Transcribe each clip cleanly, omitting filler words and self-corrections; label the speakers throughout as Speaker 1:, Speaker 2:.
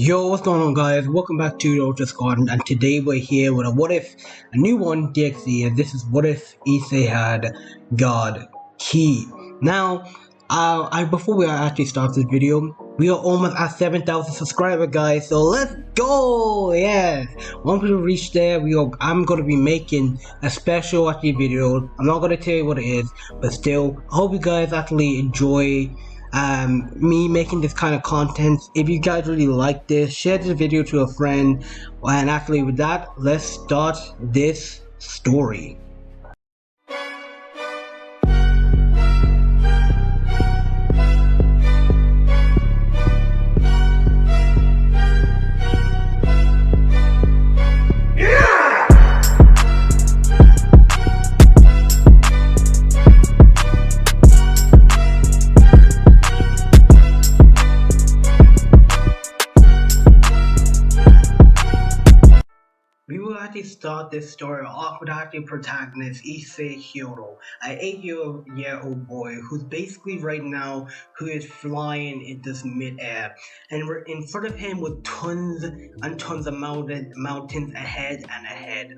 Speaker 1: Yo, what's going on, guys? Welcome back to the Ultra Squad, and today we're here with a what if, a new one, DXE, and this is what if issei had God Key. Now, before we actually start this video, we are almost at 7,000 subscribers, guys. So let's go! Yes. Once we reach there, I'm gonna be making a special actually video. I'm not gonna tell you what it is, but still, I hope you guys actually enjoy me making this kind of content. If you guys really like this, share this video to a friend, and actually with that, let's start this story. We will actually start this story off with actually protagonist Issei Hiro, an 8-year-old boy who's basically right now who is flying in this mid-air, and we're in front of him with tons and tons of mountains ahead and ahead.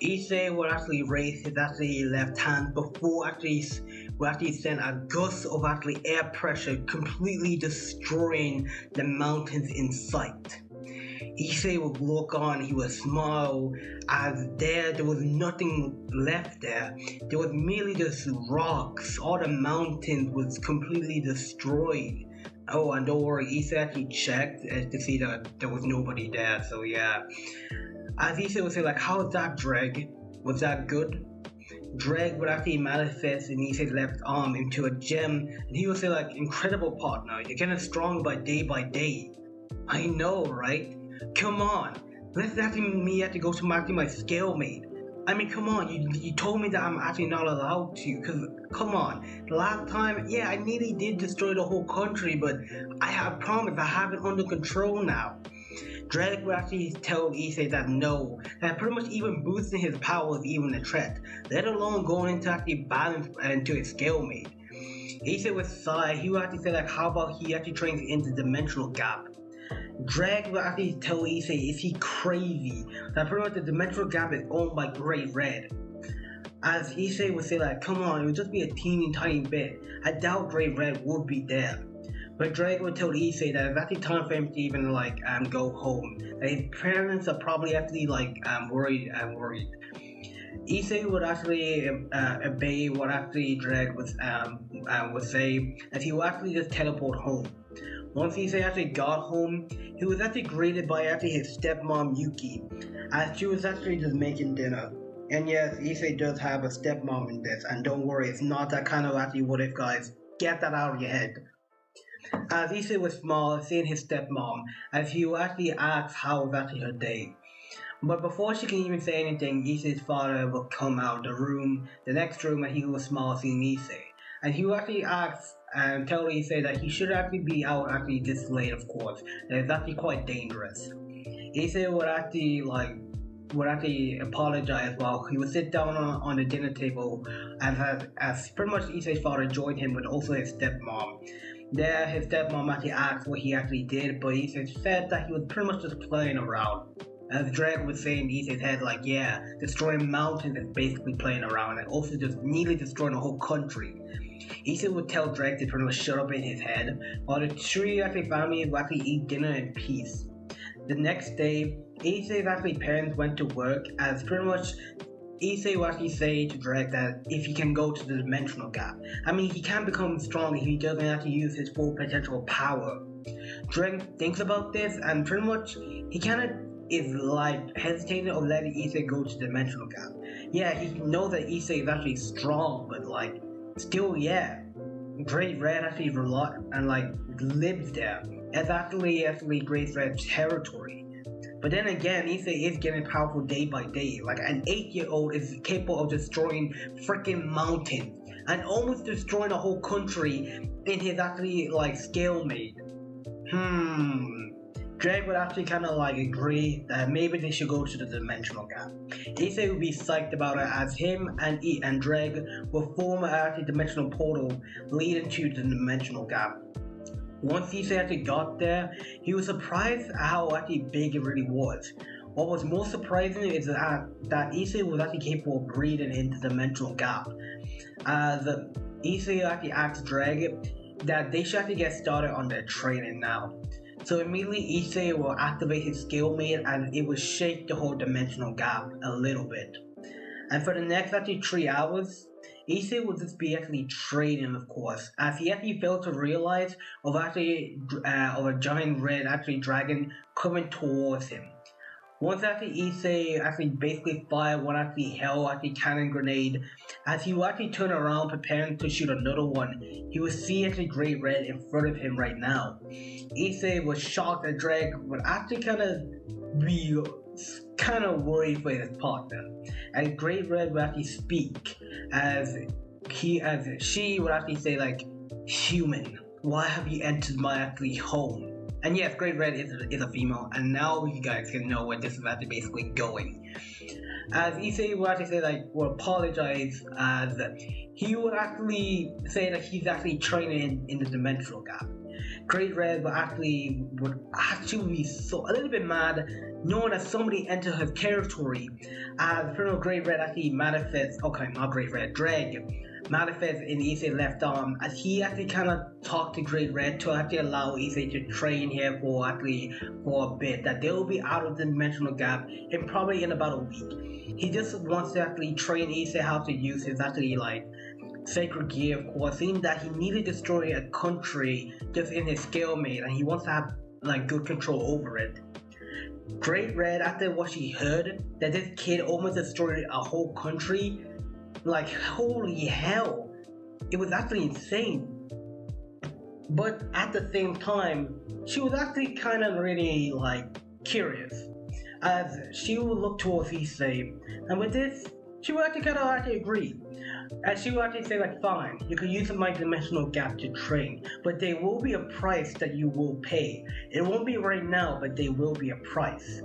Speaker 1: Issei will actually raise his left hand before will actually send a gust of air pressure completely destroying the mountains in sight. Issei would look on, he would smile, as there was nothing left there. There was merely just rocks. All the mountains was completely destroyed. Oh, and don't worry, Issei actually checked to see that there was nobody there, so yeah. As Issei would say, like, how's that, Dreg? Was that good? Dreg would actually manifest in Issei's left arm into a gem, and he would say, like, incredible partner, you're getting stronger by day. I know, right? Come on, let's me have to go to my scale mate. I mean, come on, you told me that I'm actually not allowed to, cause come on, the last time, yeah, I nearly did destroy the whole country, but I have promised I have it under control now. Dreg would actually tell Issei that no, that pretty much even boosting his power is even a threat, let alone going into actually balance into his scale mate. Issei would sigh, he would actually say like, how about he actually trains into dimensional gap. Dreg will actually tell Issei, is he crazy? That pretty much the dimensional gap is owned by Great Red. As Issei would say like, come on, it would just be a teeny tiny bit. I doubt Great Red would be there. But Dreg would tell Issei that it's actually time for him to even go home. That his parents are probably actually worried. Issei would actually obey what actually Dreg would say, as he would actually just teleport home. Once Issei actually got home, he was actually greeted by his stepmom Yuki, as she was actually just making dinner. And yes, Issei does have a stepmom in this, and don't worry, it's not that kind of what if, guys. Get that out of your head. As Issei was small, seeing his stepmom, as he would actually ask how was actually her day. But before she can even say anything, Issei's father will come out of the next room, and he was small seeing Issei. And he will actually ask and tell Issei that he should actually be out this late, of course. That it's actually quite dangerous. Issei would actually apologize while he would sit down on the dinner table, as pretty much Issei's father joined him with also his stepmom. There, his stepmom actually asked what he actually did, but Issei said that he was pretty much just playing around. As Dreg was saying in Issei's head, like, yeah, destroying mountains is basically playing around, and also just nearly destroying a whole country. Issei would tell Dreg to pretty much shut up in his head, while the three family would actually eat dinner in peace. The next day, Issei's parents went to work, as pretty much Issei would actually say to Dreg that if he can go to the dimensional gap, I mean, he can become strong if he doesn't actually use his full potential power. Dreg thinks about this, and pretty much he is hesitating of letting Issei go to the dimensional gap. Yeah, he knows that Issei is actually strong, but still, yeah, Great Red actually lives there. It's actually Great Red's territory. But then again, Issei is getting powerful day by day. Like, an 8-year-old is capable of destroying freaking mountains and almost destroying a whole country in his scale mate. Dreg would actually agree that maybe they should go to the dimensional gap. Issei would be psyched about it, as him and Dreg will form an dimensional portal leading to the dimensional gap. Once Issei actually got there, he was surprised how actually big it really was. What was most surprising is that Issei was actually capable of breathing into the dimensional gap. As Issei actually asked Dragon that they should actually get started on their training now. So immediately Issei will activate his skill mate and it will shake the whole dimensional gap a little bit. And for the next actually 3 hours, Issei will just be actually training, of course, as he actually failed to realize of a giant red actually dragon coming towards him. Once actually Issei actually basically fired one actually hell actually cannon grenade, as he will actually turn around preparing to shoot another one, he will see actually Great Red in front of him right now. Issei was shocked that Drake would actually kind of worried for his partner. And Great Red would actually speak as she would actually say like, "Human, why have you entered my actually home?" And yes, Great Red is a female, and now you guys can know where this is actually basically going. As Issei would actually say like, will apologize, as he would actually say that he's actually training in the dimensional gap. Great Red would actually be so a little bit mad, knowing that somebody entered her territory. As Colonel Great Red actually manifests, okay, not Great Red, Dreg manifests in Issei's left arm, as he actually kind of talked to Great Red to actually allow Issei to train here for a bit, that they will be out of the dimensional gap in probably in about a week. He just wants to actually train Issei how to use his actually like sacred gear, of course, seeing that he needed to destroy a country just in his scale mate, and he wants to have like good control over it. Great Red, after what she heard, that this kid almost destroyed a whole country, like holy hell, it was actually insane. But at the same time, she was actually kind of really like curious, as she would look towards Issei, and with this, she would actually kind of actually agree. And she will actually say like, fine, you can use my dimensional gap to train, but there will be a price that you will pay. It won't be right now, but there will be a price.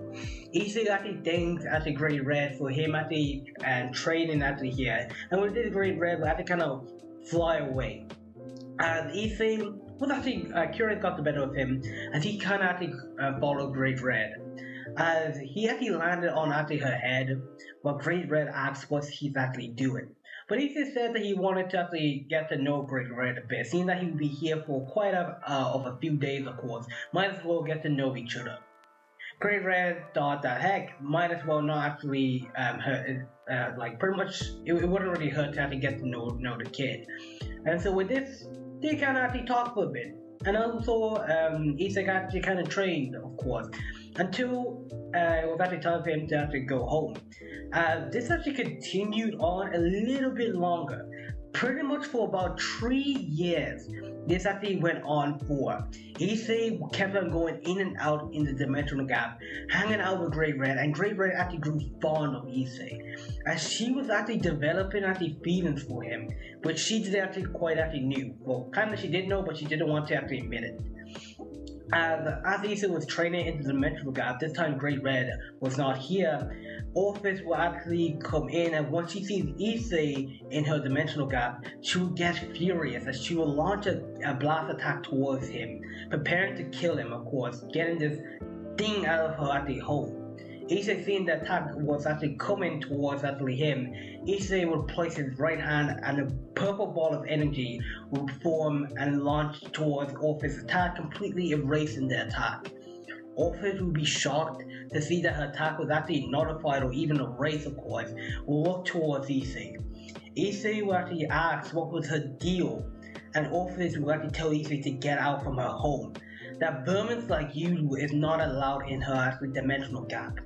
Speaker 1: Issei actually thanks actually Great Red for him actually training actually here, and with this Great Red will actually kind of fly away. And Issei was actually curious got the better of him, and he kind of actually followed Great Red. As he actually landed on actually her head, while Great Red asked what he's actually doing. But Issei said that he wanted to actually get to know Great Red a bit, seeing that he would be here for quite a few days, of course. Might as well get to know each other. Great Red thought that heck, might as well not actually hurt. Like pretty much, it wouldn't really hurt to actually get to know the kid. And so with this, they kind of actually talked for a bit. And also, Issei actually kind of trained, of course, until it was actually time for him to actually go home. This actually continued on a little bit longer, pretty much for about 3 years. This actually went on for. Issei kept on going in and out in the dimensional gap, hanging out with Great Red, and Great Red actually grew fond of Issei, as she was actually developing actually feelings for him, which she did actually quite actually knew. Well, kind of she did know, but she didn't want to actually admit it. As Issei was training into the dimensional gap, this time Great Red was not here. Orpheus will actually come in, and once she sees Issei in her dimensional gap, she will get furious as she will launch a blast attack towards him, preparing to kill him, of course, getting this thing out of her actually home. Issei, seeing the attack was actually coming towards actually him, Issei would place his right hand and a purple ball of energy would form and launch towards Orpheus' attack, completely erasing the attack. Orpheus would be shocked to see that her attack was actually nullified or even erased, of course, will look towards Issei. Issei will actually ask what was her deal, and Orpheus will actually tell Issei to get out from her home, that vermin like you is not allowed in her actually dimensional gap.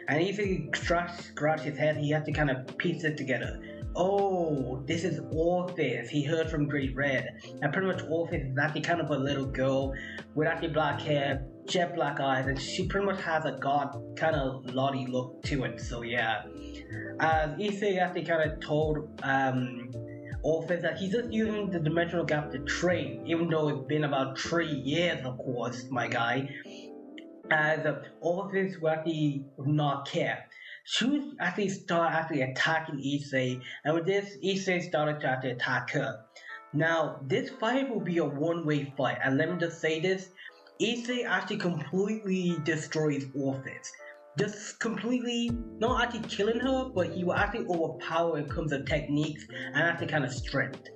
Speaker 1: And Issei scratched his head, he had to kind of piece it together. Oh, this is Orpheus. He heard from Great Red. And pretty much Orpheus is actually kind of a little girl with actually black hair, jet black eyes, and she pretty much has a god kind of lottie look to it. So yeah. Issei actually kind of told Orpheus that he's just using the dimensional gap to train, even though it's been about 3 years, of course, my guy. As Orpheus will actually not care. She would actually start actually attacking Issei, and with this, Issei started to actually attack her. Now, this fight will be a one-way fight, and let me just say this: Issei actually completely destroys Orphis. Just completely, not actually killing her, but he will actually overpower when it comes to techniques and actually kind of strength.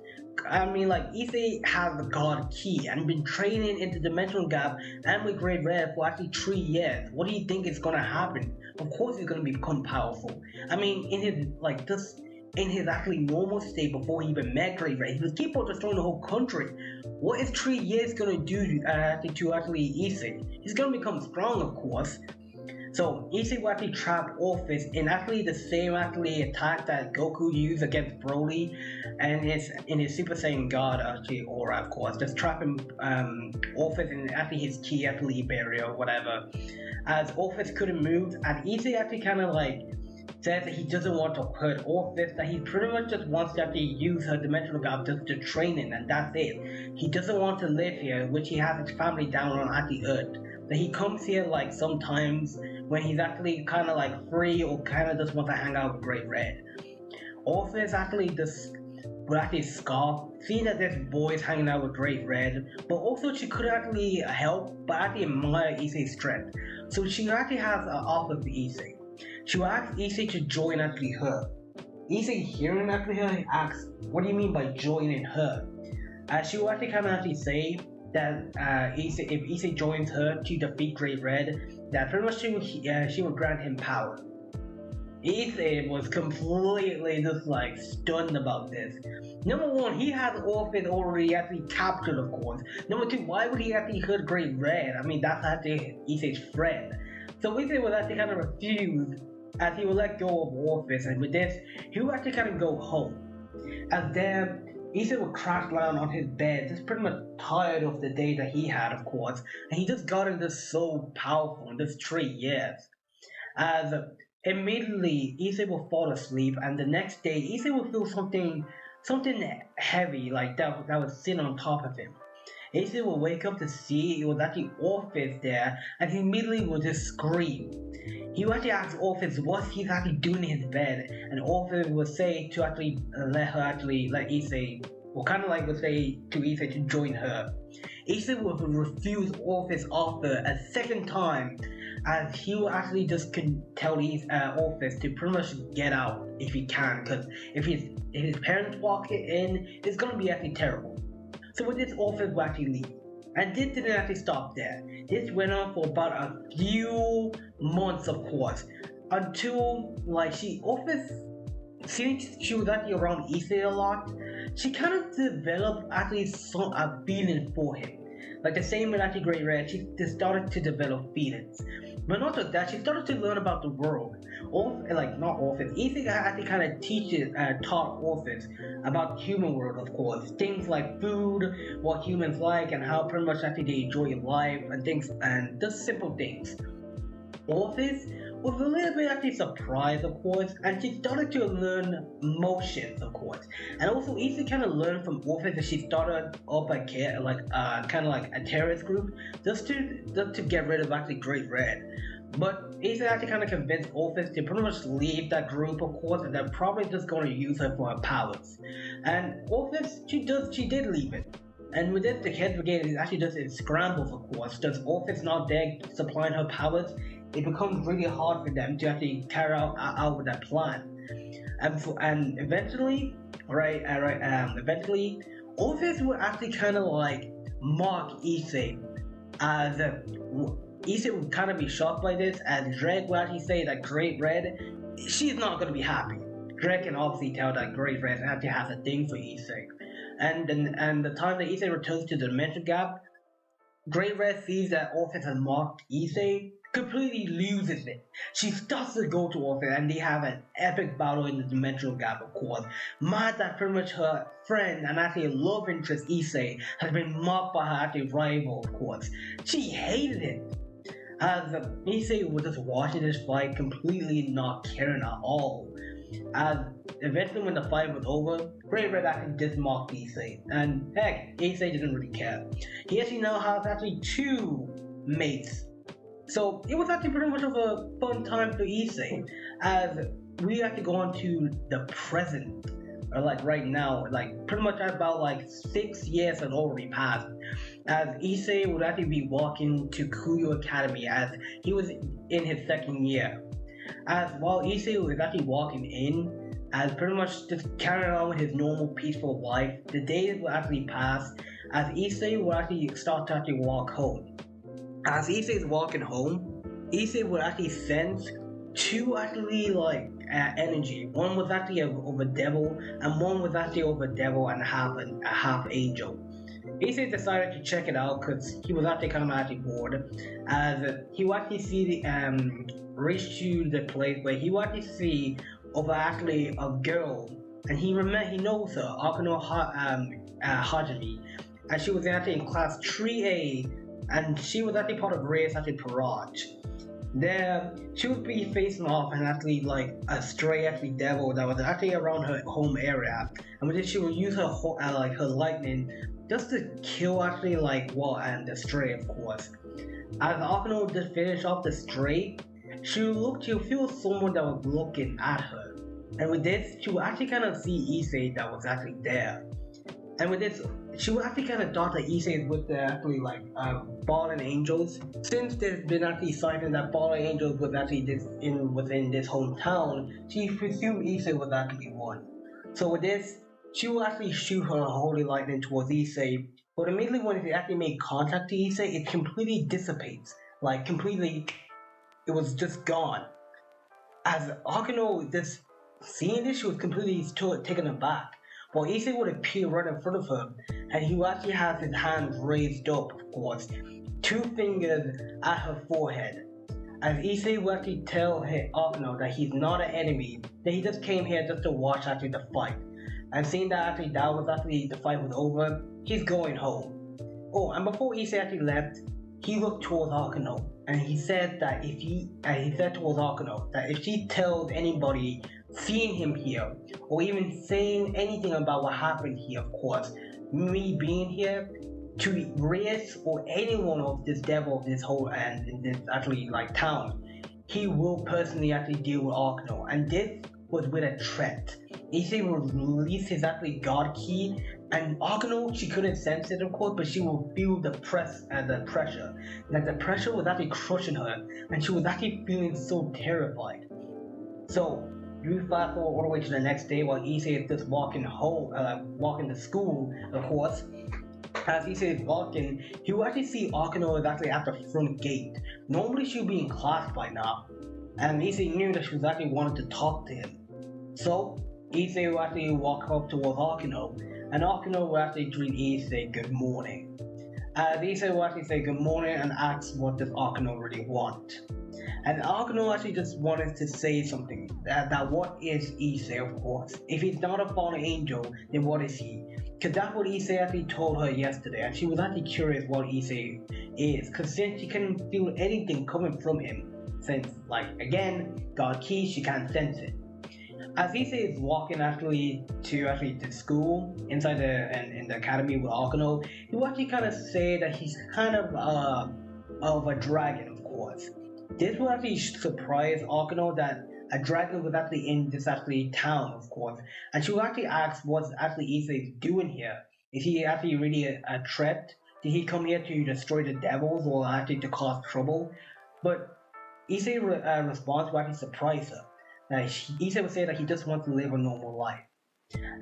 Speaker 1: I mean, like, Issei has the God Key and been training into Dimensional Gap and with Great Red for actually 3 years. What do you think is gonna happen? Of course, he's gonna become powerful. I mean, in his like just in his actually normal state before he even met Great Red, he was capable of destroying the whole country. What is 3 years gonna do to actually Issei? He's gonna become strong, of course. So Issei will actually trap Orphis in actually the same actually attack that Goku used against Broly and in his Super Saiyan God actually aura, of course. Just trapping Orphis in actually his key actually barrier or whatever. As Orphis couldn't move, and Issei actually kinda like says that he doesn't want to hurt Orphis, that he pretty much just wants to actually use her dimensional gap just to train in, and that's it. He doesn't want to live here, which he has his family down on at the Earth. That he comes here like sometimes when he's actually kind of like free or kind of just wants to hang out with Great Red. Orphis actually just would actually scoff, seeing that this boy is hanging out with Great Red, but also she could actually help, but actually admire Issei's strength. So she actually has an offer for Issei. She will ask Issei to join actually her. Issei hearing actually her asks, what do you mean by joining her? She will actually kind of actually say that if Issei joins her to defeat Great Red, that pretty much she will grant him power. Issei was completely just like stunned about this. Number one, he has Orphis already actually captured, of course. Number two, why would he actually hurt Great Red? I mean, that's actually Issei's friend. So Issei was actually kind of refused as he would let go of Orphis, and with this, he would actually kind of go home. As then, Issei would crash down on his bed, just pretty much tired of the day that he had, of course, and he just got into so powerful in this 3 years. As immediately Issei will fall asleep, and the next day Issei will feel something heavy like that was sitting on top of him. Issei will wake up to see it was actually Orphis there, and he immediately will just scream. He will actually ask Orphis what he's actually doing in his bed, and Orphis will say to actually let Issei, or kind of like will say to Issei to join her. Issei will refuse Orphis' offer a second time, as he will actually just tell Orphis to pretty much get out if he can, because if his parents walk in, it's gonna be actually terrible. So with this, Orphis will actually leave. And this didn't actually stop there. This went on for about a few months, of course, until Orphis, since she was actually around Issei a lot, she kind of developed actually a feeling for him. Like the same with actually Great Red, she started to develop feelings. But not just that, she started to learn about the world. Not Orphis. Issei actually kind of taught Orphis about the human world, of course. Things like food, what humans like, and how pretty much actually they enjoy life, and things, and just simple things. Orphis was a little bit actually surprised, of course, and she started to learn motions, of course. And also, Issei kind of learned from Orphis that she started up a kind of like a terrorist group just to get rid of actually Great Red. But Issei actually kind of convinced Orphis to pretty much leave that group, of course, and they're probably just going to use her for her powers. And Orphis, she did leave it. And with this, the Kids Brigade is actually just in scrambles, of course. Does Orphis not there supplying her powers, it becomes really hard for them to actually carry out with that plan. And eventually, Orphis will actually kind of like mock Issei, as Issei would kind of be shocked by this, as Drake will actually say that Great Red, she's not going to be happy. Drake can obviously tell that Great Red actually has a thing for Issei. And the time that Issei returns to the Dimension Gap, Great Red sees that Orphis has mocked Issei, completely loses it. She starts to go to Orphis, and they have an epic battle in the Dimensional Gap, of course. Mad that pretty much her friend and actually love interest Issei has been mocked by her actually rival, of course. She hated it. As Issei was just watching this fight, completely not caring at all. As eventually when the fight was over, Great Red actually just mocked Issei, and heck, Issei didn't really care. He actually now has actually 2 mates. So it was actually pretty much of a fun time for Issei, as we actually go on to the present. or like right now, like pretty much about like 6 years had already passed, as Issei would actually be walking to Kuyo Academy as he was in his second year. As while Issei was actually walking in, as pretty much just carrying on with his normal peaceful life, the days would actually pass as Issei would actually start to actually walk home. As Issei is walking home, Issei would actually sense two actually like energy. One was actually of a devil, and one was actually of a devil and a half angel. Issei decided to check it out because he was actually kind of actually bored, as he would actually see the reach to the place where he would actually see of actually a girl, and he knows her, Akano Hajime, and she was actually in class 3A, and she was actually part of Ray's actually parade. There, she would be facing off and actually like a stray actually devil that was actually around her home area, and with this she would use her like her lightning just to kill actually like and the stray of course. As Akano would just finish off the stray, she would feel someone that was looking at her, and with this she would actually kind of see Issei that was actually there. And with this, she would actually kind of thought that Issei was the actually like fallen angels. Since there's been actually signs that fallen angels was actually within this hometown, she presumed Issei was actually one. So with this, she will actually shoot her holy lightning towards Issei, but immediately when it actually made contact to Issei, it completely dissipates. Like completely, it was just gone. As Akano just seeing this, she was completely taken aback. While Issei would appear right in front of her, and he would actually have his hands raised up, of course, 2 fingers at her forehead. As Issei would actually tell Akano that he's not an enemy, that he just came here just to watch actually the fight. And seeing that actually the fight was over, he's going home. Oh, and before Issei actually left, he looked towards Akano, and he said towards Akano that if she tells anybody seeing him here, or even saying anything about what happened here, of course, me being here, to Reyes or anyone of this devil of this whole and in this actually like town, he will personally actually deal with Akano, and this was with a threat. Issei will release his actually god key, and Akano, she couldn't sense it of course, but she will feel the pressure. Like the pressure was actually crushing her, and she was actually feeling so terrified. So you fast forward all the way to the next day while Issei is just walking to school, of course. As Issei is walking, he will actually see Akano is actually at the front gate. Normally she would be in class by now, and Issei knew that she was actually wanting to talk to him. So Issei will actually walk up towards Akano, and Akano will actually greet Issei good morning. Issei will actually say good morning and ask what does Akano really want. And Akano actually just wanted to say something, that what is Issei, of course. If he's not a fallen angel, then what is he? Because that's what Issei actually told her yesterday, and she was actually curious what Issei is, because since she couldn't feel anything coming from him, since, like, again, God Key, she can't sense it. As Issei is walking to school inside in the academy with Akano, he will actually kind of say that he's kind of a dragon, of course. This will actually surprise Akano that a dragon was actually in this actually town, of course, and she will actually ask what actually Issei doing here. Is he actually really a threat? Did he come here to destroy the devils or actually to cause trouble? But Issei response will actually surprise her. Issei would say that he just wants to live a normal life.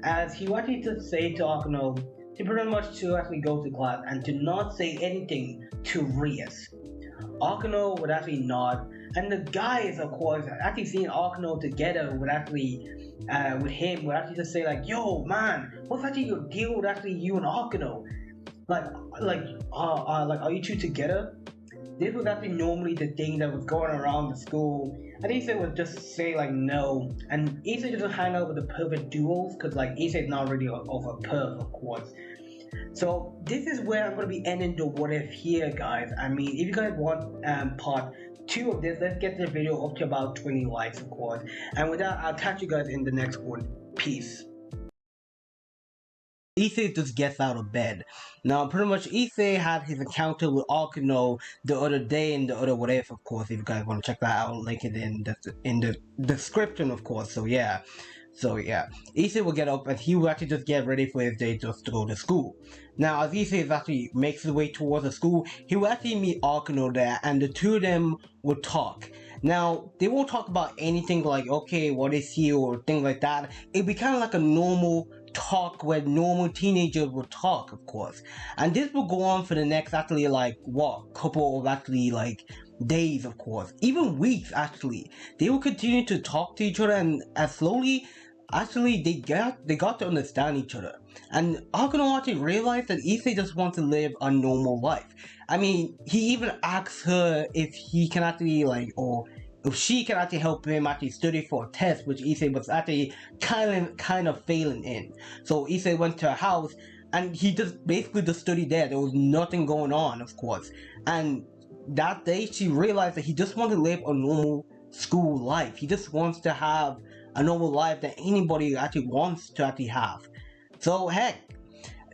Speaker 1: As he would actually just say to Akano to pretty much to actually go to class and to not say anything to Rias. Akano would actually nod, and the guys, of course, actually seeing Akano together would actually, with him, would actually just say like, "Yo, man, what's actually your deal with actually you and Akano? Like, are you two together?" This was actually normally the thing that was going around the school, and Issei would just say like no, and Issei doesn't hang out with the pervert duos, because like Issei is not really of a perv, of course. So this is where I'm going to be ending the what if here, guys. I mean, if you guys want part 2 of this, let's get the video up to about 20 likes, of course. And with that, I'll catch you guys in the next one. Peace. Issei just gets out of bed. Now, pretty much, Issei had his encounter with Akano the other day in the other what if, of course. If you guys want to check that out, link it in the description, of course. So yeah. So yeah, Issei will get up and he will actually just get ready for his day just to go to school. Now, as Issei actually makes his way towards the school, he will actually meet Akuno there, and the two of them will talk. Now, they won't talk about anything like, okay, what is he, or things like that. It'll be kind of like a normal talk where normal teenagers will talk, of course. And this will go on for the next actually like what couple of actually like days, of course, even weeks actually. They will continue to talk to each other, and as slowly actually they got to understand each other. And Akinowachi realized that Issei just wants to live a normal life. I mean, he even asks her if he can actually like, or if she can actually help him actually study for a test, which Issei was actually kind of failing in. So Issei went to her house, and he just basically just studied there. There was nothing going on, of course. And that day, she realized that he just wanted to live a normal school life. He just wants to have a normal life that anybody actually wants to actually have. So heck,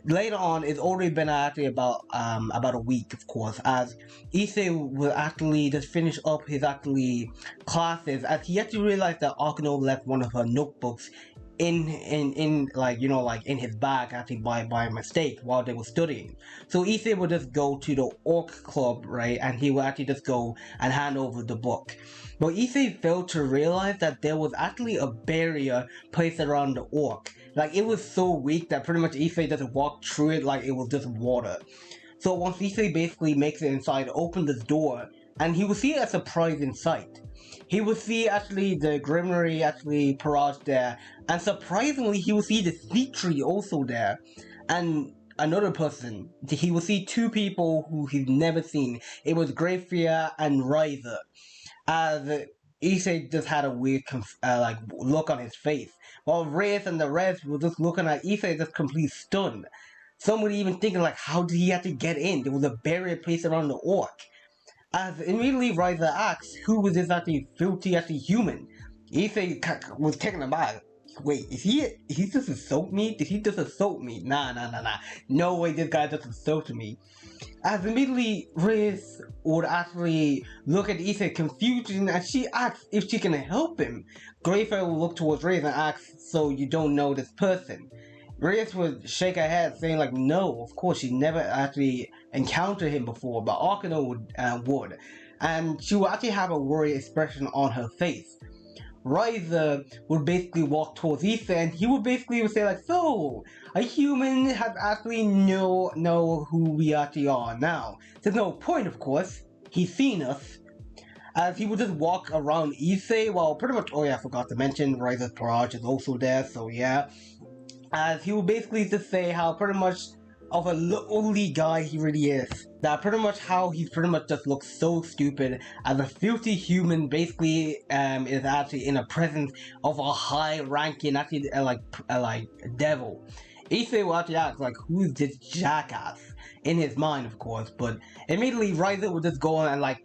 Speaker 1: later on, it's already been actually about a week, of course, as Issei will actually just finish up his actually classes, as he actually realized that Akino left one of her notebooks in like like in his bag actually by mistake while they were studying. So Issei would just go to the orc club, right, and he would actually just go and hand over the book. But Issei failed to realize that there was actually a barrier placed around the orc. Like, it was so weak that pretty much Issei just walked through it like it was just water. So once Issei basically makes it inside, opens this door, and he will see a surprising sight. He will see actually the Grimnery actually Parage there, and surprisingly he will see the Seat Tree also there, and another person. He will see two people who he's never seen. It was Greyfear and Ryza, as Issei just had a weird like look on his face, while Reyes and the rest were just looking at Issei just completely stunned. Some were even thinking like, how did he have to get in? There was a barrier placed around the orc. As immediately Ryza asks, who was this actually filthy actually human? Issei was taken aback. Wait, is he just assault me? Did he just assault me? Nah. No way this guy just assaulted me. As immediately Riz would actually look at Issa confusion, and she asks if she can help him. Greyfair will look towards Riz and ask, so you don't know this person? Riz would shake her head saying like, no, of course she never actually encountered him before, but Arkano would. And she would actually have a worried expression on her face. Ryza would basically walk towards Issa, and he would basically say like, so a human has actually know who we actually are now. There's no point, of course. He's seen us. As he would just walk around Issei while pretty much, oh yeah, I forgot to mention Ryza's Parage is also there, so yeah. As he would basically just say how pretty much of a lonely guy he really is. That pretty much how he pretty much just looks so stupid as a filthy human basically is actually in the presence of a high ranking actually like devil. Issei will actually ask like, who's this jackass in his mind, of course, but immediately Ryza would just go on and like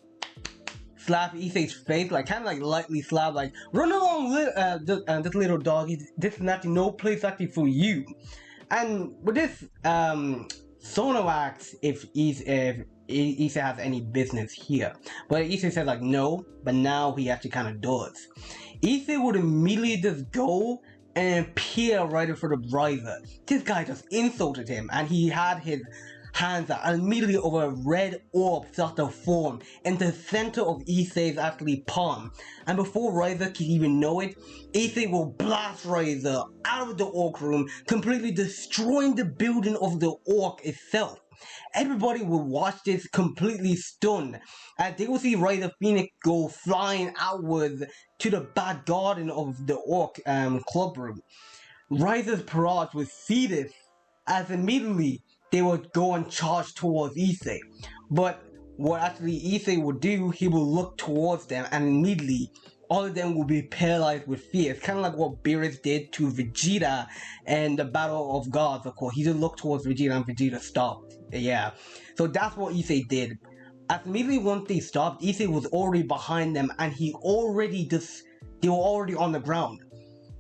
Speaker 1: slap Issei's face, like kind of like lightly slap, like run along, this little doggy. This is actually no place actually for you. And with this, Sono asks if Issa has any business here, but Issa says like no, but now he actually kind of does. Issa would immediately just go and appear right in front of Ryza. This guy just insulted him, and he had his hands out, and immediately over a red orb started to form in the center of Issei's actually palm. And before Ryza can even know it, Issei will blast Ryza out of the orc room, completely destroying the building of the orc itself. Everybody will watch this completely stunned, as they will see Ryza Phoenix go flying outwards to the back garden of the orc club room. Ryza's Parage would see this, as immediately they would go and charge towards Issei. But what actually Issei would do, he will look towards them, and immediately all of them will be paralyzed with fear. It's kind of like what Beerus did to Vegeta and the Battle of Gods, of course. He just looked towards Vegeta and Vegeta stopped. Yeah. So that's what Issei did. As immediately once they stopped, Issei was already behind them, and they were already on the ground.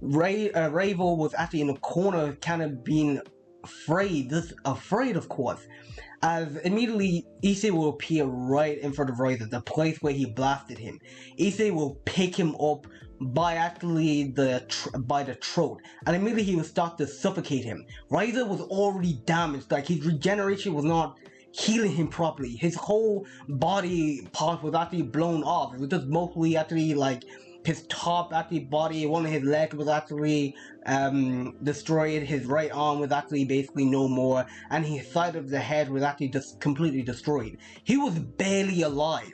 Speaker 1: Ravo was actually in the corner, kind of being afraid, of course.
Speaker 2: as immediately Issei will appear right in front of Ryza, the place where he blasted him. Issei will pick him up by actually by the throat, and immediately he will start to suffocate him. Ryza was already damaged, like his regeneration was not healing him properly. His whole body part was actually blown off. It was just mostly actually like his top actually body, one of his legs was actually destroyed, his right arm was actually basically no more, and his side of the head was actually just completely destroyed. He was barely alive.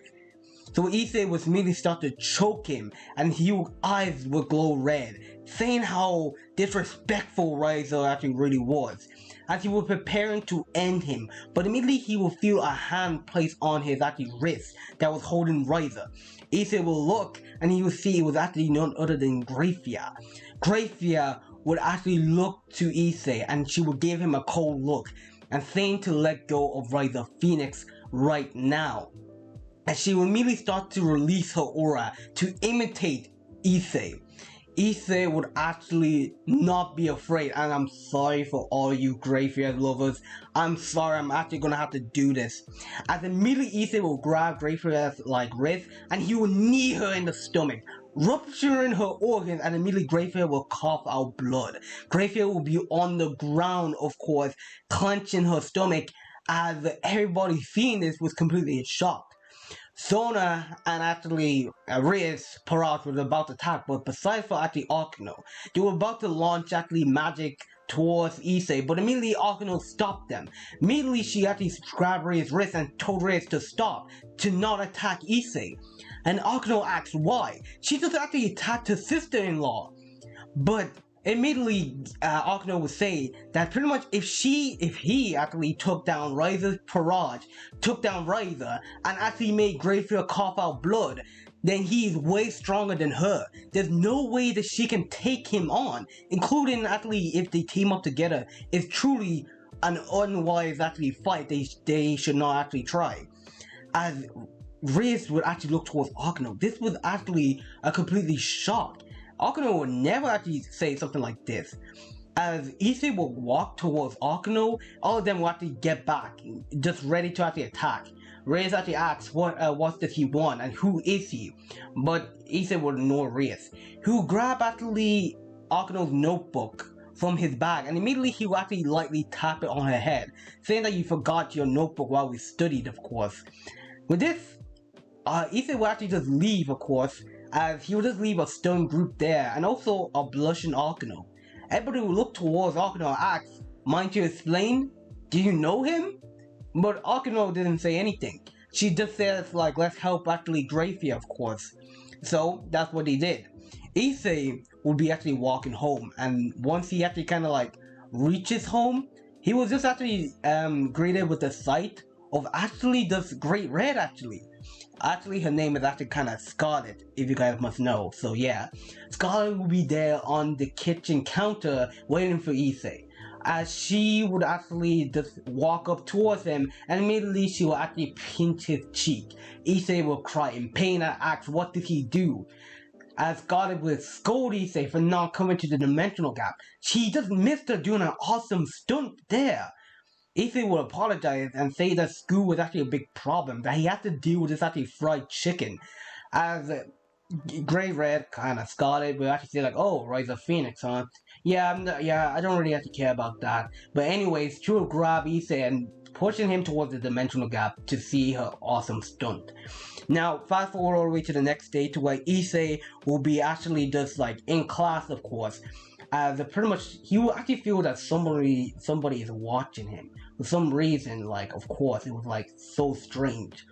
Speaker 2: So Issei was immediately start to choke him, and his eyes would glow red, saying how disrespectful Ryza actually really was, as he was preparing to end him, but immediately he will feel a hand placed on his actually wrist that was holding Ryza. Issei will look, and he will see it was actually none other than Grafia. Grafia would actually look to Issei, and she would give him a cold look, and saying to let go of Ryza Phoenix right now. And she will immediately start to release her aura to imitate Issei. Issei would actually not be afraid, and I'm sorry for all you Greyfriars lovers. I'm sorry, I'm actually gonna have to do this. As immediately Issei will grab Greyfriar's like wrist, and he will knee her in the stomach, rupturing her organs, and immediately Greyfriar will cough out blood. Greyfriar will be on the ground, of course, clenching her stomach, as everybody seeing this was completely in shock. Sona and actually Riz Parat was about to attack, but besides for actually Akino, they were about to launch actually magic towards Issei, but immediately Akino stopped them. Immediately she actually grabbed Riz's wrist and told Riz to stop, to not attack Issei. And Akino asked why. She just actually attacked her sister-in-law. But immediately Akino would say that pretty much if he actually took down Ryza's Parage, took down Ryza, and actually made Greyfriar cough out blood, then he's way stronger than her. There's no way that she can take him on, including actually if they team up together. It's truly an unwise actually fight they should not actually try. As Riz would actually look towards Akino, this was actually a completely shock. Akino would never actually say something like this. As Issei will walk towards Akino, all of them will actually get back, just ready to actually attack. Riz actually asks what does he want and who is he, but Issei will ignore Riz, who grab actually Akino's notebook from his bag, and immediately he will actually lightly tap it on her head, saying that you forgot your notebook while we studied, of course. With this, Issei will actually just leave, of course, as he will just leave a stone group there, and also a blushing Akino. Everybody will look towards Akino and ask, mind you explain? Do you know him? But Akino didn't say anything. She just says like, let's help actually Grafia, of course. So that's what they did. Issei will be actually walking home, and once he actually kind of like reaches home, he was just actually greeted with the sight of actually this Great Red actually. Actually, her name is actually kind of Scarlet, if you guys must know. So yeah, Scarlet will be there on the kitchen counter waiting for Issei. As she would actually just walk up towards him, and immediately she will actually pinch his cheek. Issei will cry in pain and ask what did he do. As Scarlet will scold Issei for not coming to the dimensional gap. She just missed her doing an awesome stunt there. Issei will apologize and say that school was actually a big problem, that he had to deal with this actually fried chicken. As Grey Red kind of Scarlet will actually say like, oh, Rise of Phoenix, huh? Yeah, I don't really have to care about that. But anyways, she will grab Issei and pushing him towards the dimensional gap to see her awesome stunt. Now, fast forward all the way to the next day to where Issei will be actually just like in class, of course. As pretty much, he will actually feel that somebody is watching him. For some reason, like, of course, it was like so strange.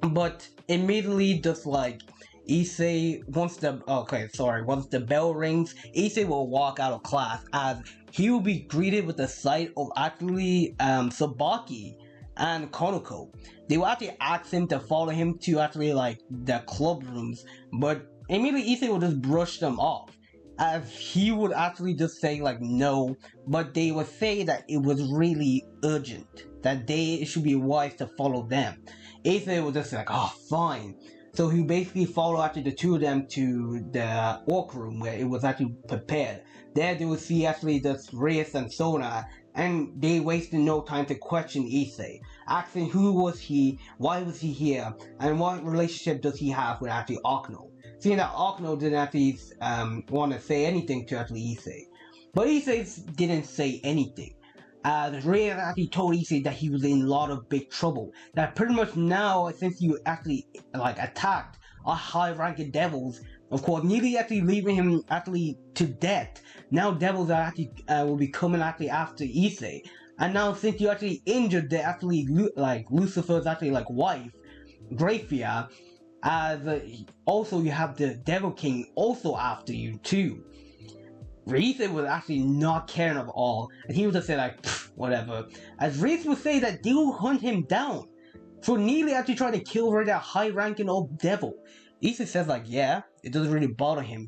Speaker 2: But immediately, just like Issei, once the bell rings, Issei will walk out of class as he will be greeted with the sight of actually Sabaki and Konoko. They will actually ask him to follow him to actually like the club rooms, but immediately Issei will just brush them off, as he would actually just say like no, but they would say that it was really urgent, that they should be wise to follow them. Issei was just like, oh fine. So he basically followed after the two of them to the orc room where it was actually prepared. There they would see actually just Riz and Sona, and they wasted no time to question Issei. asking who was he, why was he here, and what relationship does he have with actually Akuno. Seeing that Akuno didn't actually want to say anything to actually Issei. But Issei didn't say anything. Ray actually told Issei that he was in a lot of big trouble. That pretty much now, since you actually attacked our high-ranking devils, of course, nearly actually leaving him actually to death. Now devils are actually will be coming actually after Issei. And now since you actually injured the actually Lucifer's actually wife, Graphia, also you have the Devil King also after you too. Issei was actually not caring at all, and he would just say whatever. As Reese would say that they will hunt him down for nearly actually trying to kill that high-ranking old devil. Issei says yeah, it doesn't really bother him.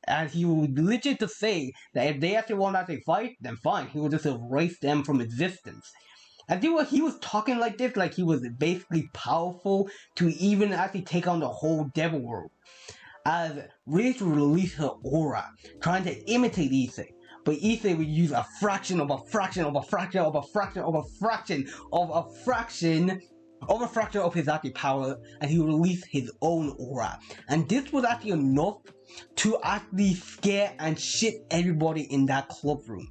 Speaker 2: And he would legit to say that if they actually want to actually fight, then fine, he would just erase them from existence. And he was talking like this, like he was basically powerful to even actually take on the whole devil world. As Riz would release her aura, trying to imitate Issei. But Issei would use a fraction of a fraction of a fraction of a fraction of a fraction of a fraction of a fraction of his actual power, and he would release his own aura. And this was actually enough to actually scare and shit everybody in that club room.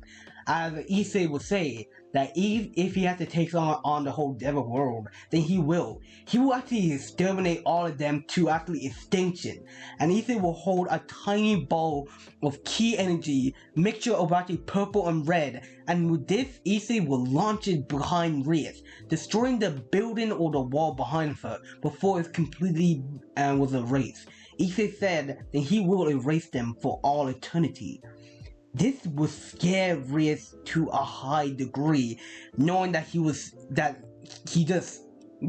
Speaker 2: As Issei would say, that if he has to take on the whole devil world, then he will. He will actually exterminate all of them to actually extinction. And Issei will hold a tiny ball of key energy, mixture of actually purple and red, and with this, Issei will launch it behind Rias, destroying the building or the wall behind her before it completely was erased. Issei said that he will erase them for all eternity. This would scare Rias to a high degree, knowing that he just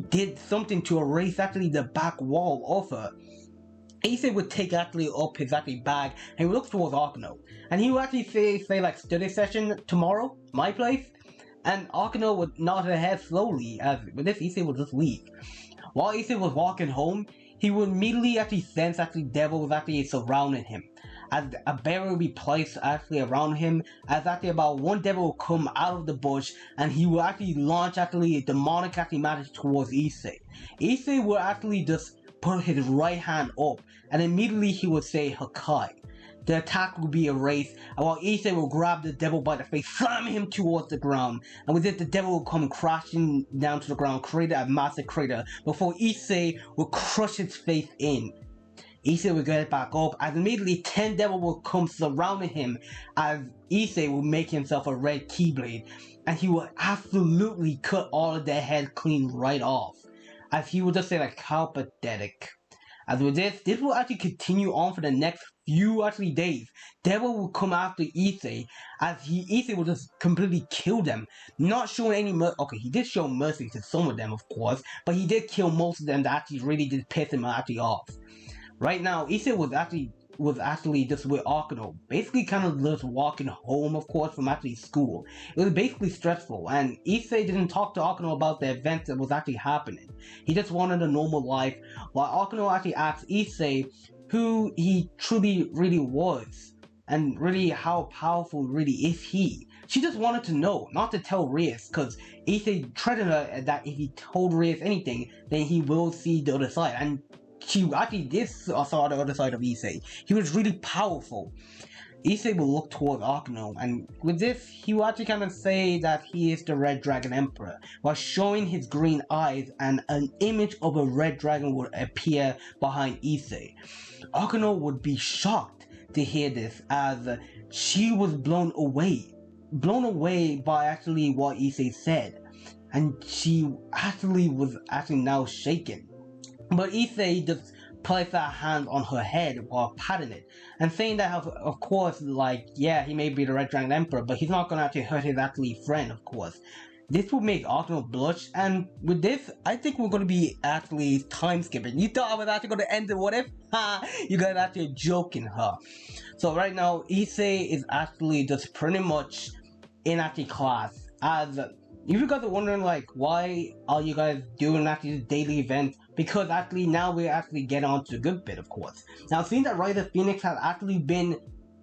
Speaker 2: did something to erase actually the back wall of her. Issei would take actually up his actually bag and he would look towards Akuno. And he would actually say study session tomorrow, my place. And Akuno would nod her head slowly, as with this Issei would just leave. While Issei was walking home, he would immediately actually sense actually devil was actually surrounding him. As a barrier will be placed actually around him, as actually about one devil will come out of the bush and he will actually launch actually a demonic actually magic towards Issei. Issei will actually just put his right hand up and immediately he would say Hakai. The attack will be erased, and while Issei will grab the devil by the face, slam him towards the ground, and with it the devil will come crashing down to the ground, create a massive crater, before Issei will crush his face in. Issei will get back up, as immediately 10 devils will come surrounding him, as Issei will make himself a red keyblade, and he will absolutely cut all of their head clean right off, as he will just say how pathetic. As with this will actually continue on for the next few actually days. Devil will come after Issei, as Issei will just completely kill them, not showing any mercy. Okay, he did show mercy to some of them, of course, but he did kill most of them that actually really did piss him actually off. Right now, Issei was actually just with Akuno, basically kind of just walking home, of course, from actually school. It was basically stressful, and Issei didn't talk to Akuno about the events that was actually happening. He just wanted a normal life, while Akuno actually asked Issei who he truly really was, and really how powerful really is he. She just wanted to know, not to tell Rias, because Issei threatened her that if he told Rias anything, then he will see the other side, and she actually did saw the other side of Issei. He was really powerful. Issei will look towards Akuno, and with this, he will actually kind of say that he is the Red Dragon Emperor, while showing his green eyes, and an image of a red dragon would appear behind Issei. Akuno would be shocked to hear this, as she was blown away by actually what Issei said, and she actually was now shaken. But Issei just placed her hand on her head while patting it, and saying that of course, yeah, he may be the Red Dragon Emperor, but he's not gonna actually hurt his actually friend, of course. This will make Akuno blush, and with this, I think we're gonna be actually time skipping. You thought I was actually gonna end it, what if? Ha! You guys actually joking, huh? So right now, Issei is actually just pretty much in actually class, as if you guys are wondering why are you guys doing actually this daily event, because actually now we actually get on to the good bit, of course. Now, seeing that Rise of Phoenix has actually been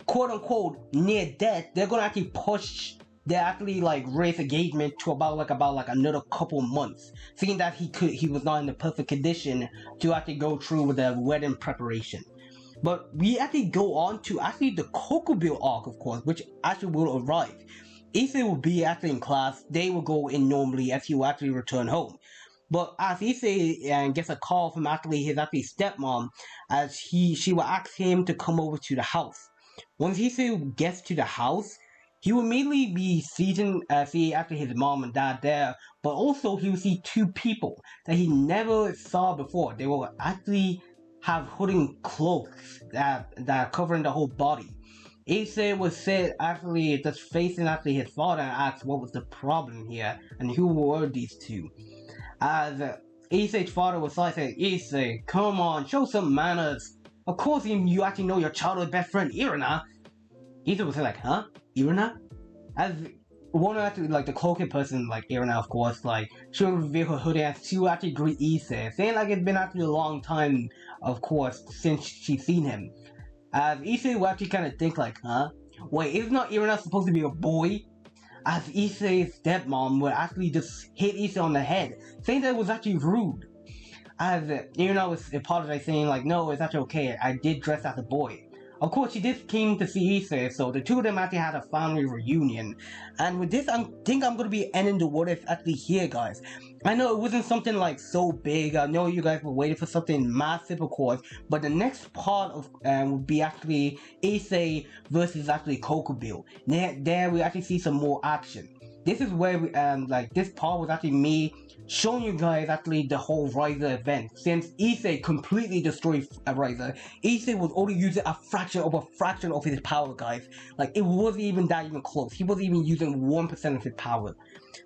Speaker 2: quote unquote near death, they're gonna actually push they actually like raised engagement to about another couple months, seeing that he was not in the perfect condition to actually go through with the wedding preparation. But we actually go on to actually the Kokobio arc, of course, which actually will arrive. Issei will be actually in class. They will go in normally as he will actually return home. But as Issei gets a call from actually his actually stepmom, as she will ask him to come over to the house. Once Issei gets to the house, he will immediately be see actually his mom and dad there, but also he will see two people that he never saw before. They will actually have hooding cloaks that are covering the whole body. Issei was said actually just facing actually his father and asked what was the problem here and who were these two. As Issei's father was like saying, Issei, come on, show some manners. Of course you actually know your childhood best friend Irina. Issei was like, huh? Irina? As one actually like the cloaked person like Irina, of course, like she would reveal her hoodie and she would actually greet Issei, saying like it's been actually a long time, of course, since she's seen him. As Issei would actually kind of think like, huh? Wait, isn't not Irina supposed to be a boy? As Issei's stepmom would actually just hit Issei on the head, saying that it was actually rude. As Irina was apologizing, saying like, no, it's actually okay, I did dress as a boy. Of course, she did came to see Issei, so the two of them actually had a family reunion. And with this, I think I'm gonna be ending the what if actually here, guys. I know it wasn't something like so big. I know you guys were waiting for something massive, of course. But the next part of would be actually Issei versus actually Kokobio. There we actually see some more action. This is where we like this part was actually me showing you guys actually the whole Riser event. Since Issei completely destroyed Riser, Issei was only using a fraction of his power, guys. Like it wasn't even that even close. He wasn't even using 1% of his power.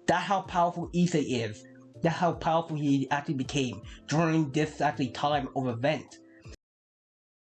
Speaker 2: That's how powerful Issei is. That's how powerful he actually became during this actually time of event.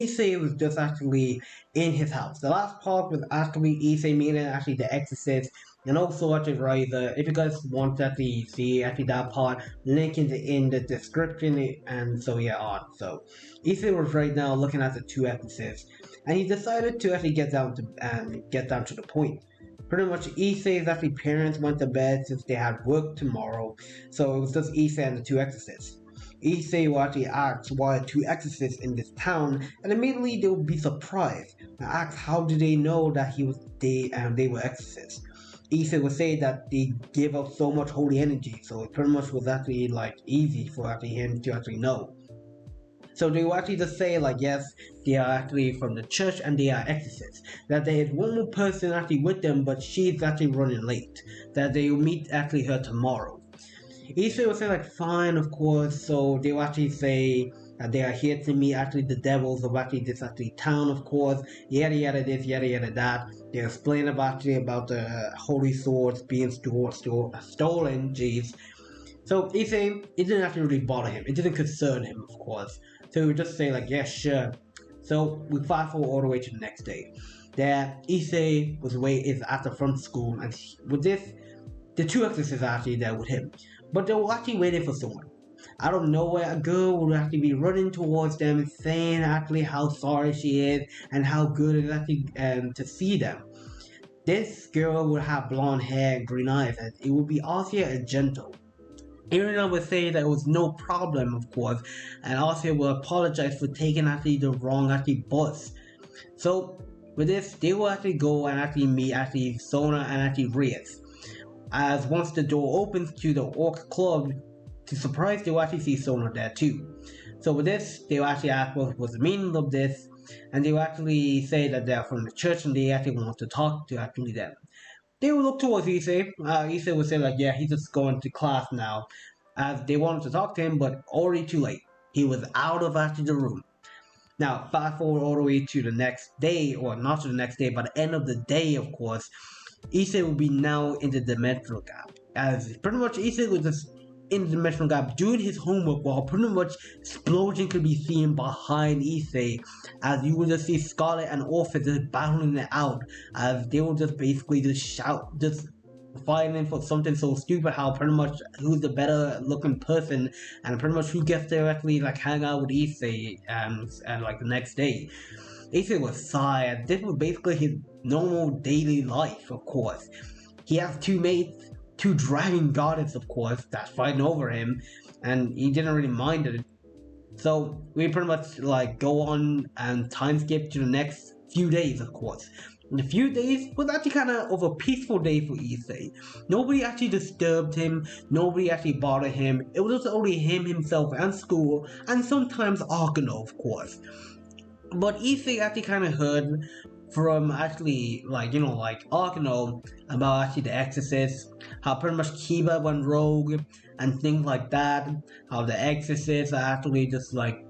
Speaker 2: Issei was just actually in his house. The last part was actually Issei meeting actually the Exorcist and also actually Riser. If you guys want to actually see actually that part, link in the description and so yeah on. So Issei was right now looking at the two Exorcists and he decided to actually get down to the point. Pretty much Issei's actually parents went to bed since they had work tomorrow, so it was just Issei and the two Exorcists. Issei will actually ask why two exorcists in this town, and immediately they will be surprised and ask how do they know that they were exorcists. Issei will say that they give up so much holy energy, so it pretty much was actually like easy for actually him to actually know. So they will actually just say like yes, they are actually from the church and they are exorcists. That there is one more person actually with them, but she's actually running late. That they will meet actually her tomorrow. Issei will say like fine, of course. So they will actually say that they are here to meet actually the devils of actually this actually town, of course. Yada yada this, yada yada that. They explain about the holy swords being stolen. Jeez. So Issei, it didn't actually really bother him. It didn't concern him, of course. So he would just say like yeah, sure. So we fast forward all the way to the next day. There, Issei is at the front school, and with this, the two exorcists are actually there with him. But they were actually waiting for someone. Out of nowhere, a girl would actually be running towards them, saying actually how sorry she is and how good it is actually to see them. This girl would have blonde hair and green eyes, and it would be Arcia and gentle. Irina would say that it was no problem, of course, and Arcia would apologize for taking actually the wrong actually bus. So with this, they will actually go and actually meet actually Sona and actually Rias. As once the door opens to the Orc Club, to surprise, they will actually see Sona there too. So with this, they will actually ask what was the meaning of this, and they will actually say that they're from the church and they actually want to talk to actually them. They will look towards Issei. Issei will say like, yeah, he's just going to class now, as they wanted to talk to him, but already too late. He was out of actually the room. Now, fast forward all the way to the next day, or not to the next day, but the end of the day, of course. Issei will be now in the dimensional gap, as pretty much Issei was just in the dimensional gap doing his homework while pretty much explosion could be seen behind Issei, as you will just see Scarlet and Orpheus just battling it out, as they will just basically just shout, just fighting for something so stupid, how pretty much who's the better looking person and pretty much who gets to actually like hang out with Issei and like the next day. Issei was sad. This was basically his normal daily life, of course. he has two mates, two dragon goddess, of course, that's fighting over him, and he didn't really mind it. So we pretty much like go on and time skip to the next few days, of course. And the few days was actually kind of a peaceful day for Issei. Nobody actually disturbed him. Nobody actually bothered him. It was just only him, himself, and school, and sometimes Akano, of course. But Issei actually kind of heard from actually like Akano about actually the Exorcist, how pretty much Kiba went rogue and things like that. How the Exorcist are actually just like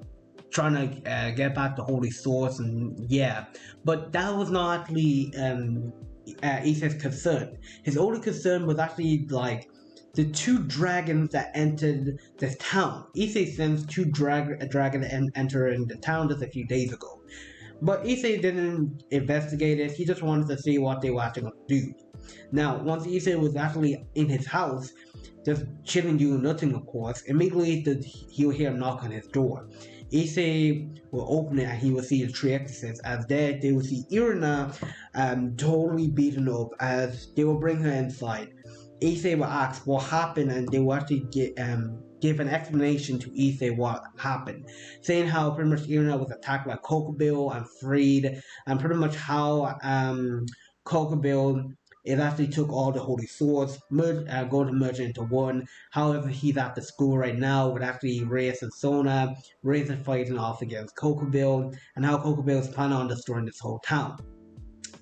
Speaker 2: trying to get back the Holy Source, and yeah, but that was not actually Issei's concern. His only concern was actually like the two dragons that entered the town. Issei sends two dragon entering the town just a few days ago. But Issei didn't investigate it, he just wanted to see what they were actually going to do. Now, once Issei was actually in his house, just chilling doing nothing, of course, immediately he will hear a knock on his door. Issei will open it and he will see the three exorcists. As there, they will see Irina totally beaten up as they will bring her inside. Issei will ask what happened and they will actually give an explanation to Issei what happened, saying how pretty much Irina was attacked by Kokobel and freed, and pretty much how Kokobel it actually took all the holy swords, going to merge it into one. However, he's at the school right now with actually Reyes and Sona. Reyes is fighting off against Kokobel, and how Kokobel is planning on destroying this whole town.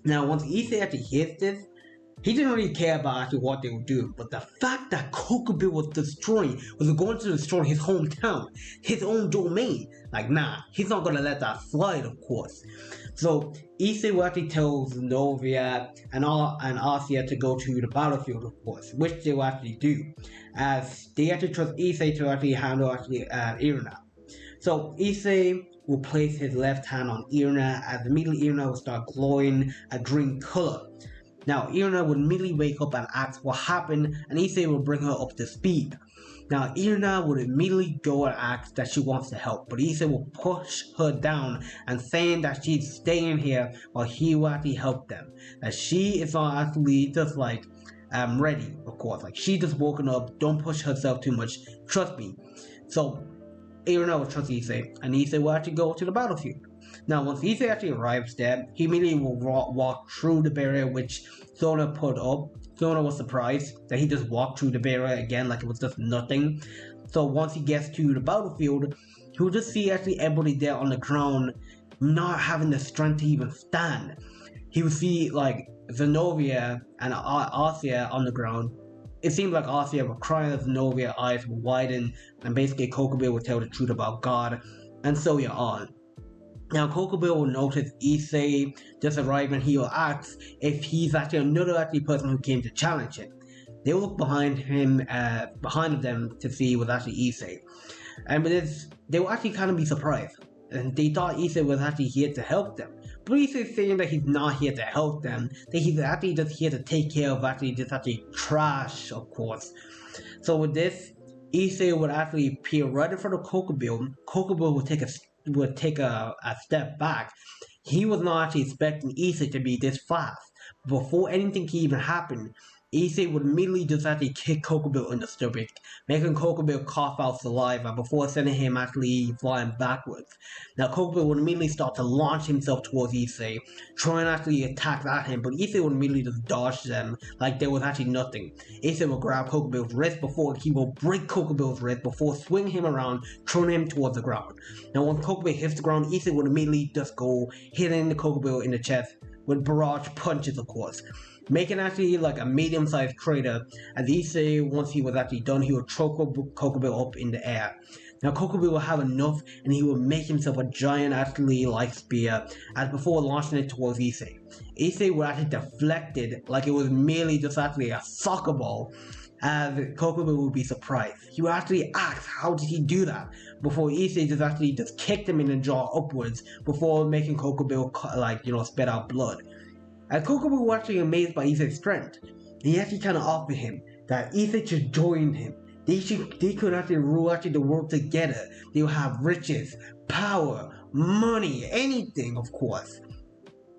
Speaker 2: Now, once Issei actually hears this, he didn't really care about actually what they were doing, but the fact that Kokobel was going to destroy his hometown, his own domain, like nah, he's not gonna let that slide, of course. So Issei will actually tell Zenobia and Arcia to go to the battlefield, of course, which they will actually do, as they actually trust Issei to actually handle Irina. So Issei will place his left hand on Irina, as immediately Irina will start glowing a green color. Now, Irina would immediately wake up and ask what happened, and Issei will bring her up to speed. Now, Irina would immediately go and ask that she wants to help, but Issei will push her down and saying that she's staying here while he will actually help them. That she is not actually just like ready, of course. Like she just woken up, don't push herself too much, trust me. So Irina will trust Issei, and Issei will actually go to the battlefield. Now, once Issei actually arrives there, he immediately will walk through the barrier which Sona put up. Sona was surprised that he just walked through the barrier again like it was just nothing. So once he gets to the battlefield, he will just see actually everybody there on the ground not having the strength to even stand. He will see like Zenobia and Arcia on the ground. It seemed like Arcia was crying as Zenobia's eyes would widen, and basically Kokobel would tell the truth about God, and so on. Now, Kokobel will notice Issei just arrived and he will ask if he's actually another person who came to challenge him. They will look behind them to see it was actually Issei. And with this, they will actually kind of be surprised. And they thought Issei was actually here to help them. But Issei is saying that he's not here to help them, that he's actually just here to take care of actually trash, of course. So with this, Issei would actually appear right in front of Kokobel. Kokobel would take a step back. He was not actually expecting Issei to be this fast. Before anything can even happen, Issei would immediately just actually kick Kokobel in the stomach, making Kokobel cough out saliva before sending him actually flying backwards. Now Kokobel would immediately start to launch himself towards Issei, trying to actually attack at him, but Issei would immediately just dodge them like there was actually nothing. Issei will grab Kokobel's wrist before he will break Kokobel's wrist before swinging him around, throwing him towards the ground. Now when Kokobel hits the ground, Issei would immediately just go hitting the Kokobel in the chest with barrage punches, of course, making actually like a medium-sized crater. As Issei, once he was actually done, he would throw Kokobel up in the air. Now Kokobel will have enough and he will make himself a giant actually like spear as before launching it towards Issei. Issei would actually deflect it like it was merely just actually a soccer ball, as Kokobel would be surprised. He would actually ask how did he do that before Issei just kicked him in the jaw upwards before making Kokobel spit out blood. And Kokobel was actually amazed by Issei's strength. He actually kind of offered him that Issei should join him. They could actually rule the world together. They will have riches, power, money, anything, of course.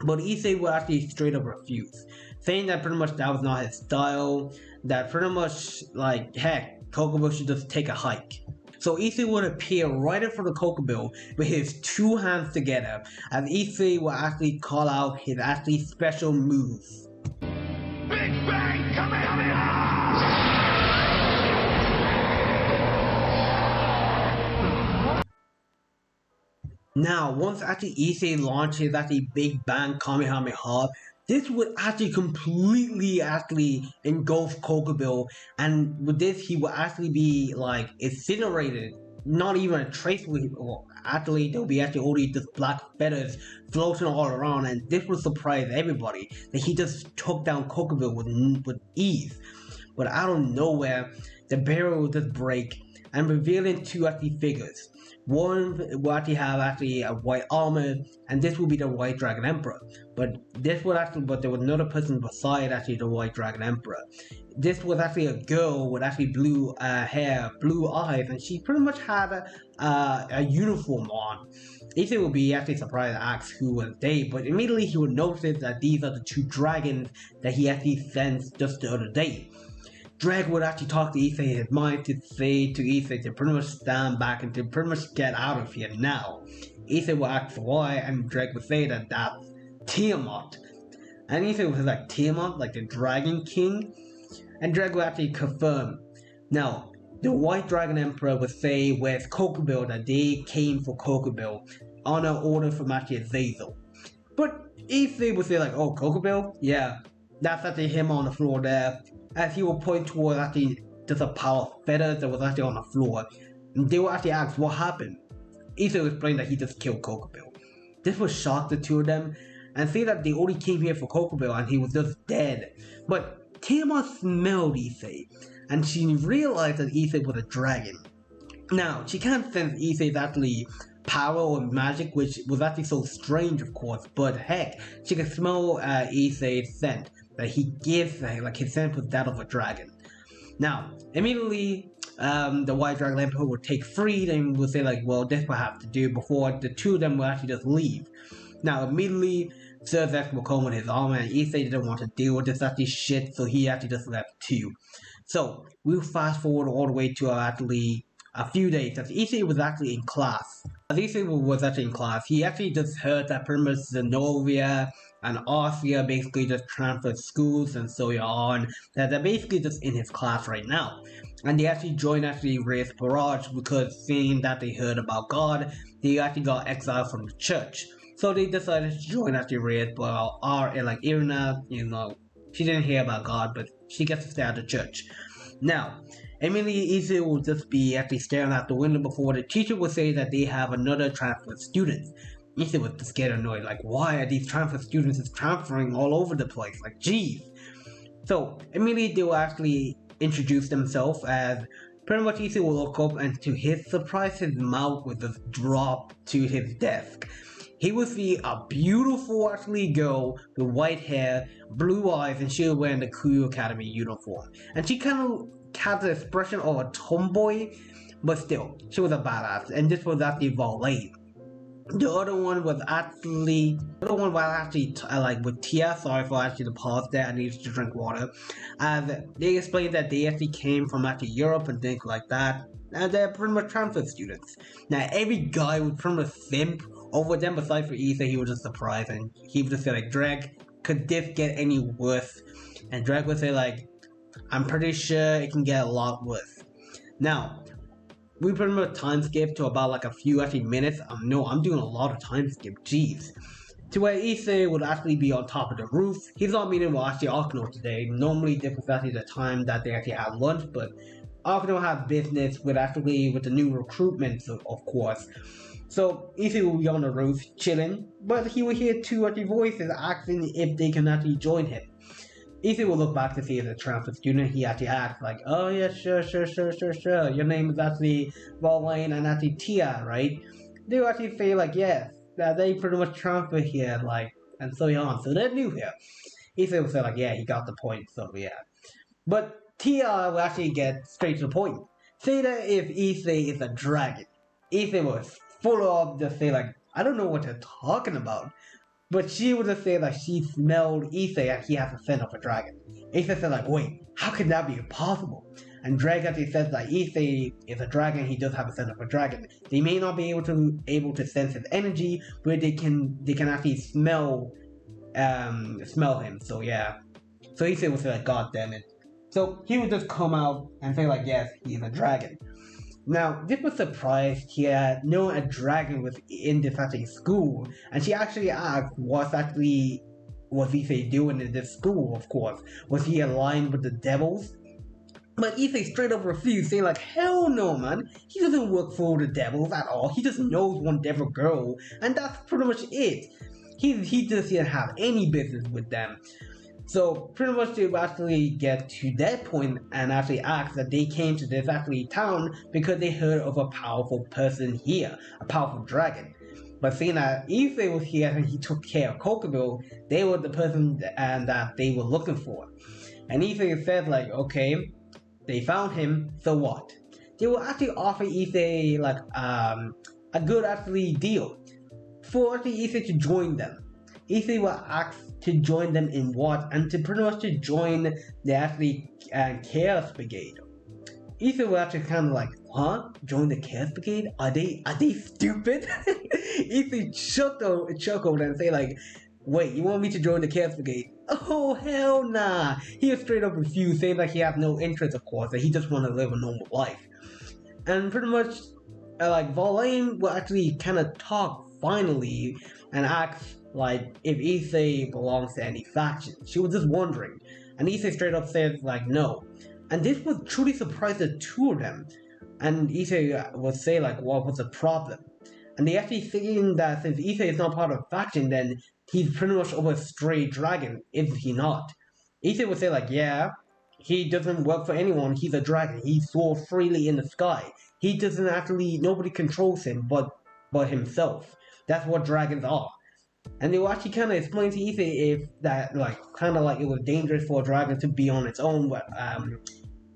Speaker 2: But Issei would actually straight up refuse, saying that pretty much that was not his style, that pretty much like, heck, Kokobo should just take a hike. So Issei would appear right in front of Kokobo with his two hands together, as Issei would actually call out his actually special move. Big Bang Kamehameha! Now, once actually Issei launches actually Big Bang Kamehameha, this would actually completely actually engulf Kokobo, and with this he would actually be like incinerated. Not even a trace of it. Well, actually, there'll be actually only just black feathers floating all around, and this would surprise everybody that he just took down Kokobo with ease. But out of nowhere, the barrel would just break and revealing two actually figures. One will actually have actually a white armor, and this will be the White Dragon Emperor. But there was another person beside actually the White Dragon Emperor. This was actually a girl with actually blue hair, blue eyes, and she pretty much had a uniform on. Issei would be actually surprised to ask who was they, but immediately he would notice that these are the two dragons that he actually sensed just the other day. Drag would actually talk to Issei in his mind to say to Issei to pretty much stand back and to pretty much get out of here now. Issei would ask why, and Drag would say that that's Tiamat. And Issei was like, Tiamat? Like the Dragon King? And Drag would actually confirm. Now, the White Dragon Emperor would say with Kokobo that they came for Kokobo on an order from actually Azazel. But Issei would say like, oh, Kokobo? Yeah, that's actually him on the floor there. As he will point towards actually just a pile of feathers that was actually on the floor. And they will actually ask what happened. Issei will explain that he just killed Kokobo. This will shock the two of them and say that they only came here for Kokobo and he was just dead. But Tiamat smelled Issei, and she realized that Issei was a dragon. Now, she can't sense Issei's actually power or magic, which was actually so strange of course, but heck, she can smell Issei's scent. That he gives, like his scent was that of a dragon. Now, immediately, the White Dragon Emperor would take free and would say like, well, this will have to do before the two of them will actually just leave. Now, immediately, Sir Zex will come with his armor, and Issei didn't want to deal with this actually shit, so he actually just left too. So, we'll fast forward all the way to actually a few days, as Issei was actually in class. As Issei was actually in class, he actually just heard that pretty much Zenobia and Arcia basically just transferred schools and so on, that they're basically just in his class right now. And they actually joined actually Reyes Barrage because seeing that they heard about God, they actually got exiled from the church. So they decided to join actually Reyes, but like Irina, she didn't hear about God, but she gets to stay at the church. Now, immediately Issei will just be actually staring out the window before the teacher will say that they have another transfer student. Issei was just get annoyed, like why are these transfer students just transferring all over the place, like geez. So immediately they will actually introduce themselves as pretty much Issei will look up and to his surprise his mouth would just drop to his desk. He would see a beautiful actually girl with white hair, blue eyes, and she was wearing the Kuyu Academy uniform. And she kind of had the expression of a tomboy, but still, she was a badass, and this was actually Valet. The other one was actually like with Tia. Sorry for actually the pause there. I needed to drink water. As they explained that they actually came from actually Europe and things like that. And they're pretty much transfer students. Now every guy would pretty much simp over them. Besides for Issa, he was just surprised and he would just say like, Drag, could this get any worse? And Drag would say like, I'm pretty sure it can get a lot worse. Now, we pretty much time skip to about like a few actually minutes. No, I'm doing a lot of time skip, jeez. To where Issei would actually be on top of the roof. He's not meeting with actually Akino today. Normally this was actually the time that they actually had lunch, but Akino had business with the new recruitment, of course. So Issei will be on the roof chilling, but he will hear two actually voices asking if they can actually join him. Issei will look back to see as a transfer student. He actually acts like, oh yeah, sure. Your name is actually Valwayne and actually Tia, right? They will actually say like, yes, that they pretty much transfer here, like, and so on. So they're new here. Issei will say like, yeah, he got the point, so yeah. But Tia will actually get straight to the point. Say that if Issei is a dragon, Issei will full of just say like, I don't know what you're talking about. But she would just say that she smelled Issei and he has the scent of a dragon. Issei said like, wait, how can that be possible? And Drake actually says that Issei is a dragon, he does have a scent of a dragon. They may not be able to sense his energy, but they can actually smell him. So yeah. So Issei would say like, God damn it. So he would just come out and say like, yes, he's a dragon. Now, this was surprised he had known a dragon was in this actually school, and she actually asked what actually was Issei doing in this school, of course. Was he aligned with the devils? But Issei straight up refused, saying like, hell no, man. He doesn't work for the devils at all. He just knows one devil girl, and that's pretty much it. He just didn't have any business with them. So pretty much they actually get to that point and actually ask that they came to this actually town because they heard of a powerful person here, a powerful dragon. But seeing that Issei was here and he took care of Kokoro, they were the person that they were looking for. And Issei said like, okay, they found him, so what? They will actually offer Issei like a good actually deal for actually Issei to join them. Issei will ask to join them in what, and to pretty much to join the actually Chaos Brigade. Issei will actually kind of like, huh? Join the Chaos Brigade? Are they stupid? Issei chuckled and say like, wait, you want me to join the Chaos Brigade? Oh hell nah! He was straight up refused, saying that he has no interest, of course, that he just want to live a normal life. And pretty much, like Verlaine will actually kind of talk finally and ask like if Issei belongs to any faction. She was just wondering, and Issei straight up said like no. And this would truly surprise the two of them. And Issei would say like, what was the problem? And they actually thinking that since Issei is not part of a faction, then he's pretty much a stray dragon, is he not? Issei would say like, yeah, he doesn't work for anyone, he's a dragon, he soars freely in the sky. He doesn't actually, nobody controls him but himself. That's what dragons are. And they will actually kind of explain to Issei if that, like, kind of like it was dangerous for a dragon to be on its own, but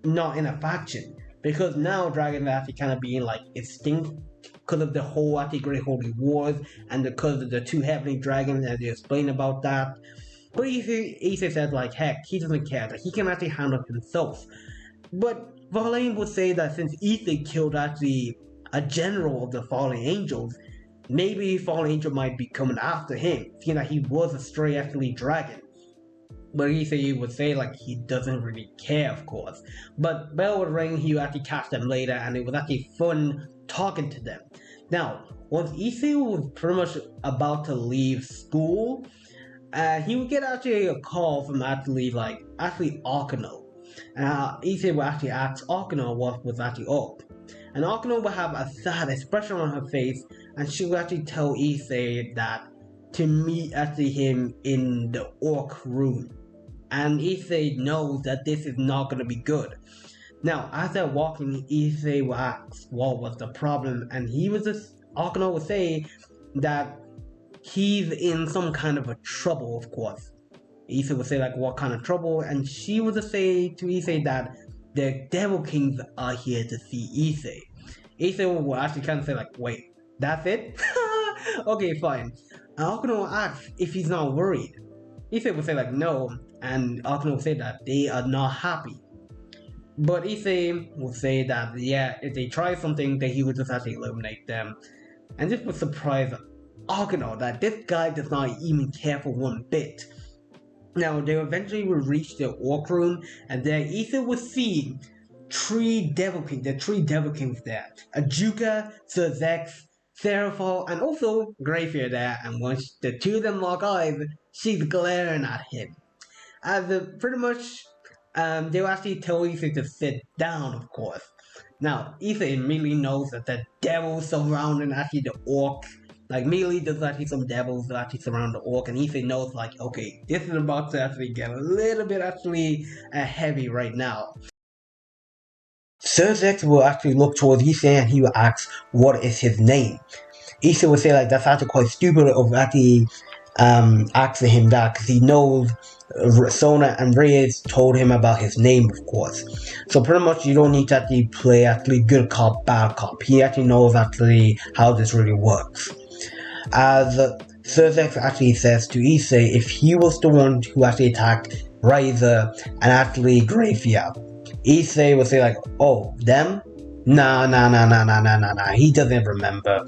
Speaker 2: not in a faction. Because now dragons are actually kind of being like extinct because of the whole actually Great Holy Wars and because of the two heavenly dragons, as they explain about that. But Issei said like, heck, he doesn't care, that he can actually handle himself. But Verlaine would say that since Issei killed actually a general of the fallen angels, maybe Fallen Angel might be coming after him, seeing that he was a stray actually dragon. But Issei would say like he doesn't really care, of course. But bell would ring, he would actually catch them later, and it was actually fun talking to them. Now, once Issei was pretty much about to leave school, he would get actually a call from actually Akino. Issei would actually ask Akino what was actually up. And Akino would have a sad expression on her face, and she would actually tell Issei that to meet actually him in the orc room. And Issei knows that this is not going to be good. Now, as they're walking, Issei will ask what was the problem, and Akino would say that he's in some kind of a trouble, of course. Issei would say like, what kind of trouble? And she would just say to Issei that the Devil Kings are here to see Issei. Issei will actually kind of say like, wait, that's it? Okay, fine. And Akino asks if he's not worried. Issei would say like, no, and Akino would say that they are not happy. But Issei would say that, yeah, if they try something, then he would just actually eliminate them. And this would surprise Akino that this guy does not even care for one bit. Now, they eventually will reach the orc room, and there Issei will see the three Devil Kings there. Ajuka, Serzex, Seraphol, and also Greyfear there, and once the two of them lock eyes, she's glaring at him. As pretty much, they will actually tell Issei to sit down, of course. Now, Issei immediately knows that the devils surrounding actually the orc. Like, immediately there's actually some devils that actually surround the orc, and Issei knows like, okay, this is about to actually get a little bit actually heavy right now. Serzex will actually look towards Issei and he will ask what is his name. Issei will say like, that's actually quite stupid of actually asking him that, because he knows Sona and Reyes told him about his name, of course. So pretty much you don't need to actually play actually good cop, bad cop. He actually knows actually how this really works. As Surzex actually says to Issei if he was the one who actually attacked Raiza and actually Grafia. Issei would say like, oh, them? Nah, he doesn't remember.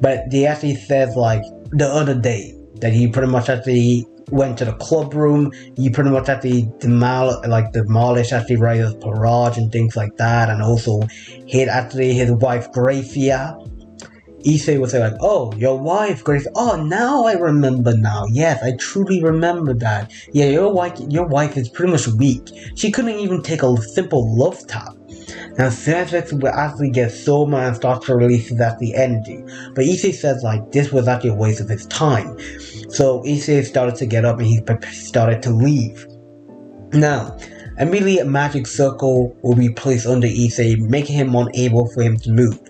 Speaker 2: But he actually says like the other day that he pretty much actually went to the club room, he pretty much actually demolished actually Raiza's barrage and things like that, and also hit actually his wife Grafia. Issei would say like, oh, your wife, Grace. Oh, now I remember now. Yes, I truly remember that. Yeah, your wife is pretty much weak. She couldn't even take a simple love tap. Now, Surzex will actually get so mad and start to release his actually energy. But Issei says like, this was actually a waste of his time. So Issei started to get up and he started to leave. Now, immediately a magic circle will be placed under Issei, making him unable for him to move.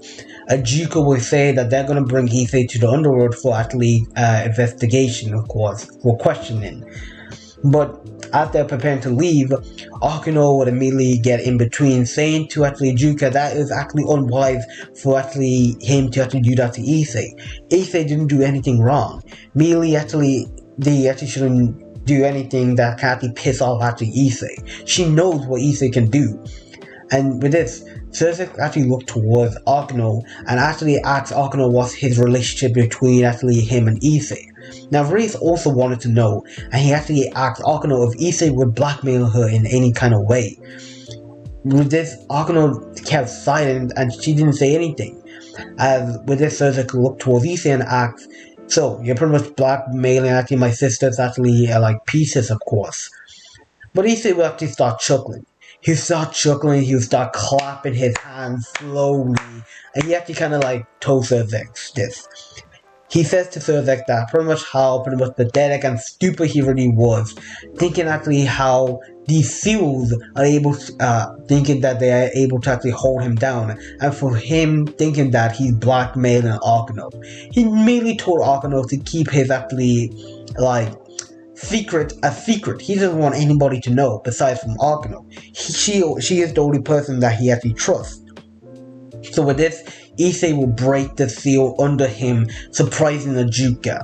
Speaker 2: Ajuka will say that they're going to bring Issei to the underworld for actually investigation, of course, for questioning. But as they're preparing to leave, Akuno would immediately get in between, saying to actually Ajuka that is actually unwise for actually him to actually do that to Issei. Issei didn't do anything wrong. They actually shouldn't do anything that can actually piss off actually Issei. She knows what Issei can do. And with this, Surzex actually looked towards Akuno and actually asked Akuno what's his relationship between actually him and Issei. Now Reis also wanted to know, and he actually asked Akuno if Issei would blackmail her in any kind of way. With this, Akuno kept silent and she didn't say anything. As with this, Surzex looked towards Issei and asked, so you're pretty much blackmailing actually my sisters actually like pieces, of course. But Issei would actually start chuckling. He would start chuckling, he would start clapping his hands slowly, and he actually kind of like told Surzex this. He says to Surzex that pretty much pathetic and stupid he really was, thinking actually how these seals are able to, thinking that they are able to actually hold him down, and for him thinking that he's blackmailing Akuno. He immediately told Akuno to keep his actually like secret a secret. He doesn't want anybody to know besides from Akuno. She is the only person that he actually trusts. So with this, Issei will break the seal under him, surprising Ajuka.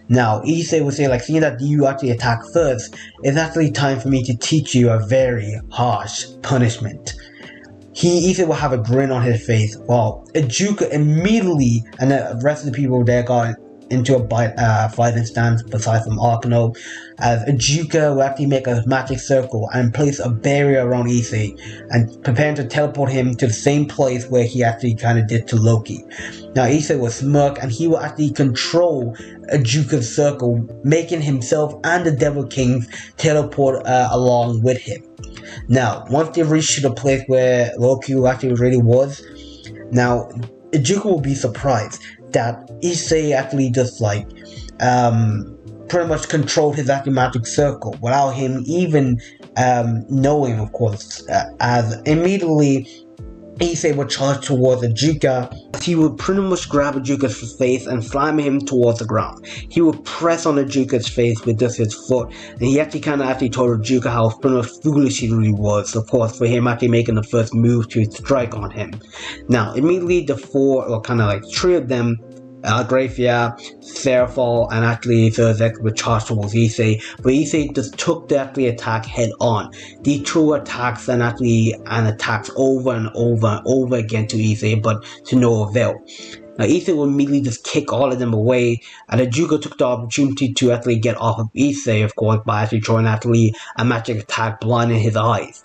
Speaker 2: Now, Issei will say like, seeing that you actually attack first, it's actually time for me to teach you a very harsh punishment. Issei will have a grin on his face, while Ajuka immediately, and the rest of the people there got into a fighting stance besides from Akuno, as Ajuka will actually make a magic circle and place a barrier around Issei and preparing to teleport him to the same place where he actually kind of did to Loki. Now Issei will smirk and he will actually control Ajuka's circle, making himself and the Devil Kings teleport along with him. Now, once they reach the place where Loki actually really was, now Ajuka will be surprised that Issei actually just like pretty much controlled his actual magic circle without him even knowing, of course, as immediately Issei would charge towards Ajuka. He would pretty much grab Ajuka's face and slam him towards the ground. He would press on Ajuka's face with just his foot, and he actually told Ajuka how pretty much foolish he really was, of course, for him actually making the first move to strike on him. Now, immediately the three of them, Grafia, Seraphol, and actually Surzex would charge towards Issei, but Issei just took the attack head on. They threw attacks and attacks over and over and over again to Issei, but to no avail. Now Issei would immediately just kick all of them away, and Ajuka took the opportunity to actually get off of Issei, of course, by actually throwing actually a magic attack blinding his eyes.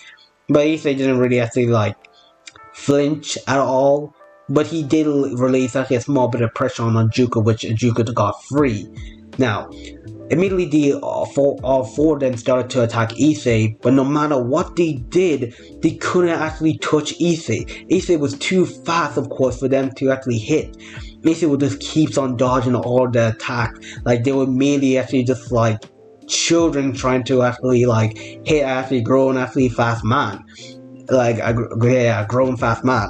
Speaker 2: But Issei didn't really actually flinch at all. But he did release actually a small bit of pressure on Ajuka, which Ajuka got free. Now, immediately all four of them started to attack Issei, but no matter what they did, they couldn't actually touch Issei. Issei was too fast, of course, for them to actually hit. Issei would just keeps on dodging all the attacks. Like, they were merely actually just like children trying to actually hit actually grown actually fast man. Like a grown fast man.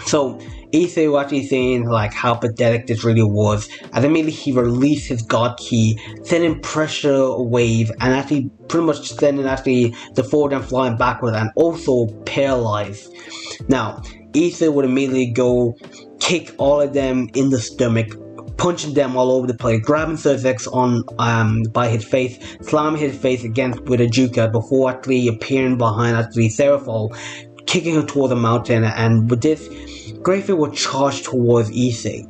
Speaker 2: So Issei was actually saying how pathetic this really was, and immediately he released his god key, sending pressure wave and actually pretty much sending actually the four of them flying backwards and also paralyzed. Now Issei would immediately go kick all of them in the stomach, punching them all over the place, grabbing Surzex on by his face, slamming his face against with a Juka before actually appearing behind actually Seraphol, kicking him toward the mountain, and with this, Greyfair would charge towards Issei.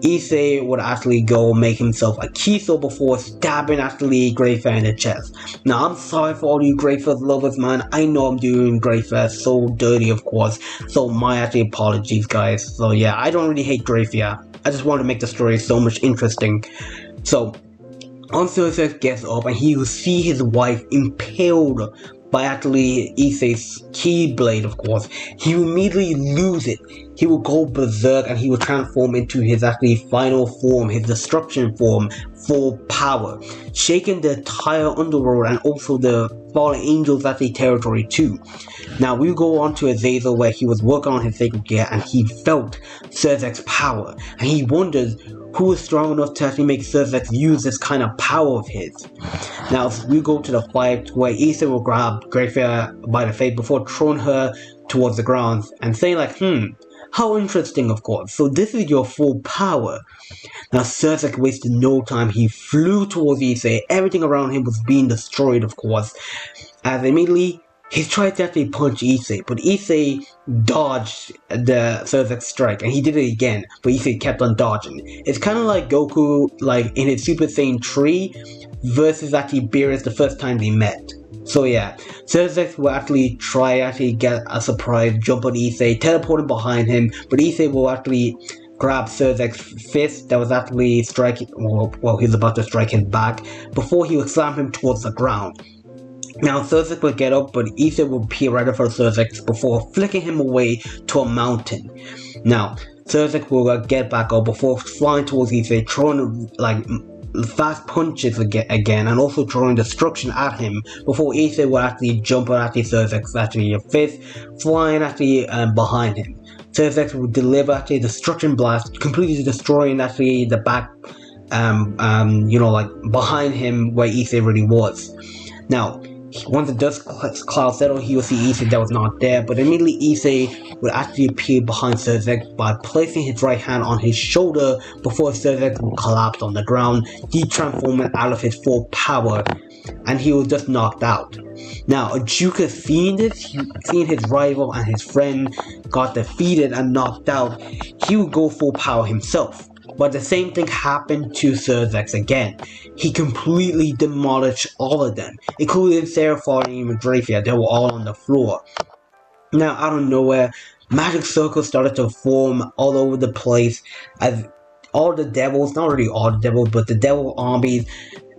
Speaker 2: Issei would actually go make himself a Kiso before stabbing actually Greyfair in the chest. Now, I'm sorry for all you Greyfair lovers, man. I know I'm doing Greyfair so dirty, of course. So my actually apologies, guys. So yeah, I don't really hate Greyfair. I just want to make the story so much interesting. So, Surzex gets up and he will see his wife impaled by actually Issei's keyblade, of course. He will immediately lose it. He will go berserk and he will transform into his actually final form, his destruction form, full power, shaking the entire underworld and also the fallen angels actually territory too. Now we'll go on to Azazel where he was working on his sacred gear and he felt Surzex's power and he wondered who was strong enough to actually make Surzex use this kind of power of his. Now we go to the fight where Issei will grab Greyfair by the face before throwing her towards the ground and saying like, how interesting, of course. So this is your full power. Now Surzex wasted no time. He flew towards Issei. Everything around him was being destroyed, of course. As immediately he tried to actually punch Issei, but Issei dodged the Surzex strike, and he did it again, but Issei kept on dodging. It's kind of like Goku, like in his Super Saiyan 3 versus actually Beerus the first time they met. So yeah, Surzex will actually try actually get a surprise jump on Issei, teleporting behind him, but Issei will actually grab Surzex's fist that was actually striking, well, he's about to strike him back, before he would slam him towards the ground. Now Surzex will get up, but Issei will appear right in front of Surzex before flicking him away to a mountain. Now Surzex will get back up before flying towards Issei, throwing like fast punches again and also throwing destruction at him before Issei will actually jump on actually Surzex's actually fist, flying actually behind him. Surzex will deliver actually a destruction blast, completely destroying actually the back, like behind him where Issei really was. Now, once the dust cloud settled, he will see Issei that was not there, but immediately Issei would actually appear behind Surzex by placing his right hand on his shoulder before Surzex would collapse on the ground, de-transforming out of his full power, and he was just knocked out. Now, Ajuka seeing this, seeing his rival and his friend got defeated and knocked out, he would go full power himself. But the same thing happened to Surzex again. He completely demolished all of them, including Seraphol and even Greyfair. They were all on the floor. Now, out of nowhere, magic circles started to form all over the place as all the devils, not really all the devils, but the devil armies,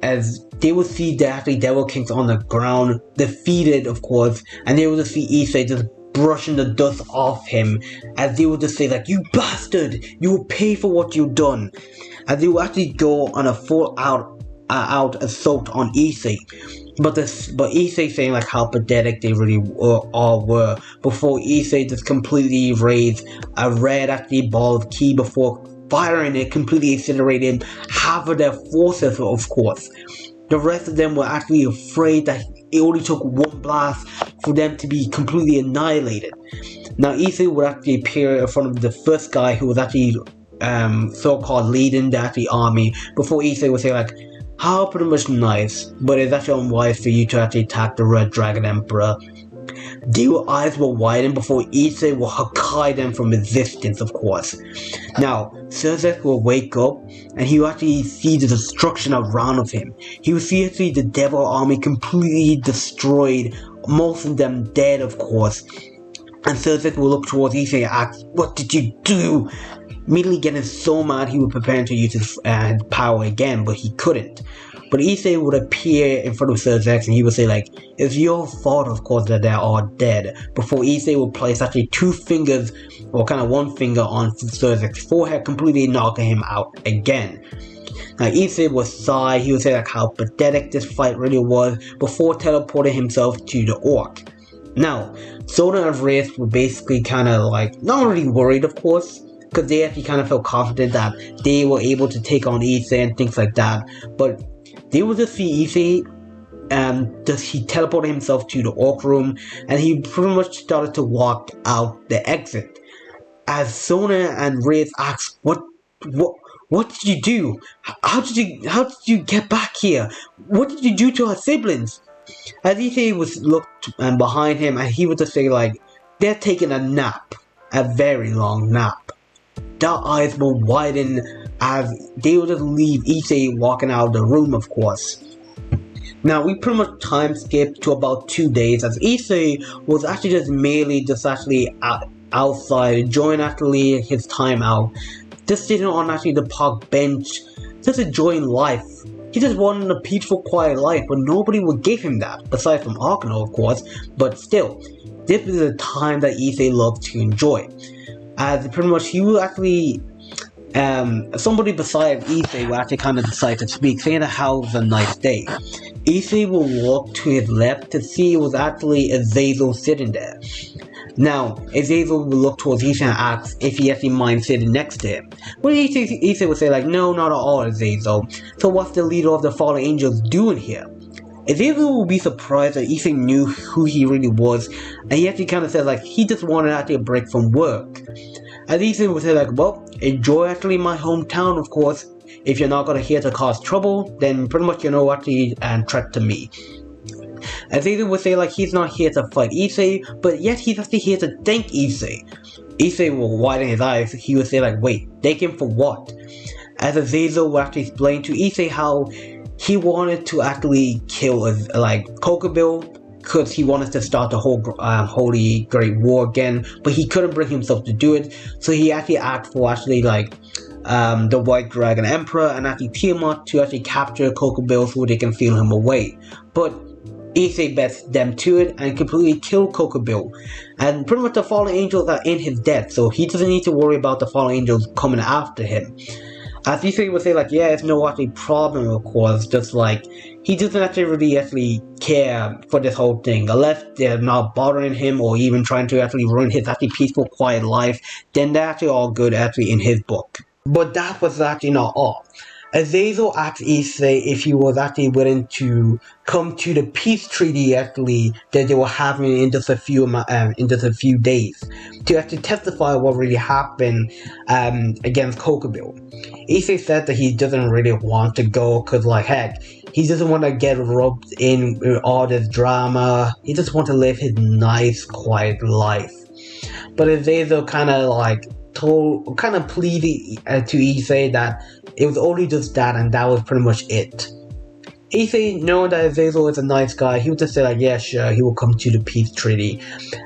Speaker 2: as they would see the actually devil kings on the ground, defeated of course, and they would just see Issei just brushing the dust off him, as they would just say like, you bastard, you will pay for what you've done, as they would actually go on a full out assault on Issei. But Issei saying like how pathetic they really all were, before Issei just completely raised a red actually ball of ki before firing it, completely incinerated half of their forces, of course. The rest of them were actually afraid that it only took one blast for them to be completely annihilated. Now Issei would actually appear in front of the first guy who was actually so-called leading the actually army, before Issei would say like, how pretty much nice, but it's actually unwise for you to actually attack the Red Dragon Emperor. Their eyes will widen before Issei will Hakai them from resistance, of course. Now, Surzex will wake up and he will actually see the destruction around of him. He will see actually the devil army completely destroyed, most of them dead, of course. And Surzex will look towards Issei and ask, what did you do? Immediately getting so mad, he would prepare to use his power again, but he couldn't. But Issei would appear in front of Surzex and he would say like, it's your fault of course that they're all dead, before Issei would place actually two fingers, or kind of one finger on Surzex's forehead, completely knocking him out again. Now Issei would sigh, he would say like how pathetic this fight really was, before teleporting himself to the orc. Now, Sona and Wraith were basically kind of like, not really worried of course, because they actually kind of felt confident that they were able to take on Issei and things like that, but they would just see Issei he teleported himself to the orc room and he pretty much started to walk out the exit. As Sona and Wraith asked, What did you do? How did you get back here? What did you do to our siblings? As Issei was looked behind him, and he would just say like, they're taking a nap, a very long nap. Their eyes will widen as they would just leave Issei walking out of the room, of course. Now we pretty much time skipped to about 2 days as Issei was actually just actually outside, enjoying actually his time out, just sitting on actually the park bench, just enjoying life. He just wanted a peaceful, quiet life, but nobody would give him that, aside from Akano, of course. But still, this is a time that Issei loved to enjoy, as pretty much he will actually somebody beside Issei will actually kind of decide to speak, saying that how was a nice day. Issei will walk to his left to see it was actually Azazel sitting there. Now, Azazel will look towards Issei and ask if he actually minds sitting next to him. But Issei will say like, no, not at all, Azazel. So what's the leader of the fallen angels doing here? Azazel will be surprised that Issei knew who he really was, and he actually kind of says like, he just wanted actually a break from work. And Issei will say like, well, enjoy actually my hometown, of course. If you're not gonna here to cause trouble, then pretty much you're not actually a threat to me. Azazel would say like he's not here to fight Issei, but yet he's actually here to thank Issei. Issei will widen his eyes. He would say like, wait, thank him for what? As Azazel will actually explain to Issei how he wanted to actually kill like Kokobil, because he wanted to start the whole Holy Great War again, but he couldn't bring himself to do it, so he actually asked for actually like the White Dragon Emperor and actually Tiamat to actually capture Kokobil so they can steal him away. But Issei bets them to it and completely kill Kokobil, and pretty much the fallen angels are in his debt, so he doesn't need to worry about the fallen angels coming after him. As Issei would say like, yeah, it's no actually problem, of course, just like he doesn't actually care for this whole thing, unless they're not bothering him or even trying to actually ruin his actually peaceful, quiet life, then they're actually all good actually in his book. But that was actually not all. Azazel asked Issei if he was actually willing to come to the peace treaty actually that they were having in just a few days to actually testify what really happened against Kokobil. Issei said that he doesn't really want to go because like heck, he doesn't want to get rubbed in with all this drama. He just wants to live his nice, quiet life. But Azazel kind of pleaded to Issei that it was only just that, and that was pretty much it. Issei, knowing that Azazel is a nice guy, he would just say like, yeah, sure, he will come to the peace treaty.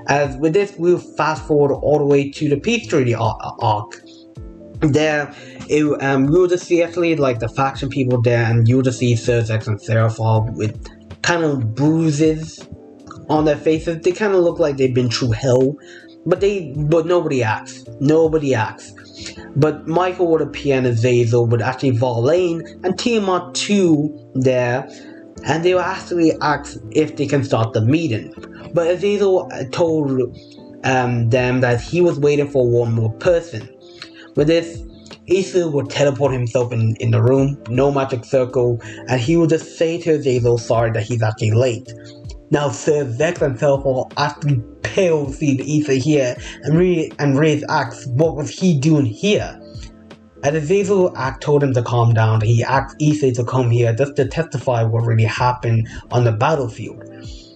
Speaker 2: As with this, we'll fast forward all the way to the peace treaty arc. There, we'll just see actually like the faction people there, and you'll just see Serzex and Seraphov with kind of bruises on their faces. They kind of look like they've been through hell. But nobody acts. But Michael would appear and Azazel would actually Verlaine and Tiamat too there, and they will actually ask if they can start the meeting. But Azazel told them that he was waiting for one more person. With this, Issei would teleport himself in the room, no magic circle, and he would just say to Azazel sorry that he's actually late. Now Sir Zex and Seraphov actually pale seeing Issei here and Reyes asks what was he doing here. And Azazel told him to calm down. He asked Issei to come here just to testify what really happened on the battlefield.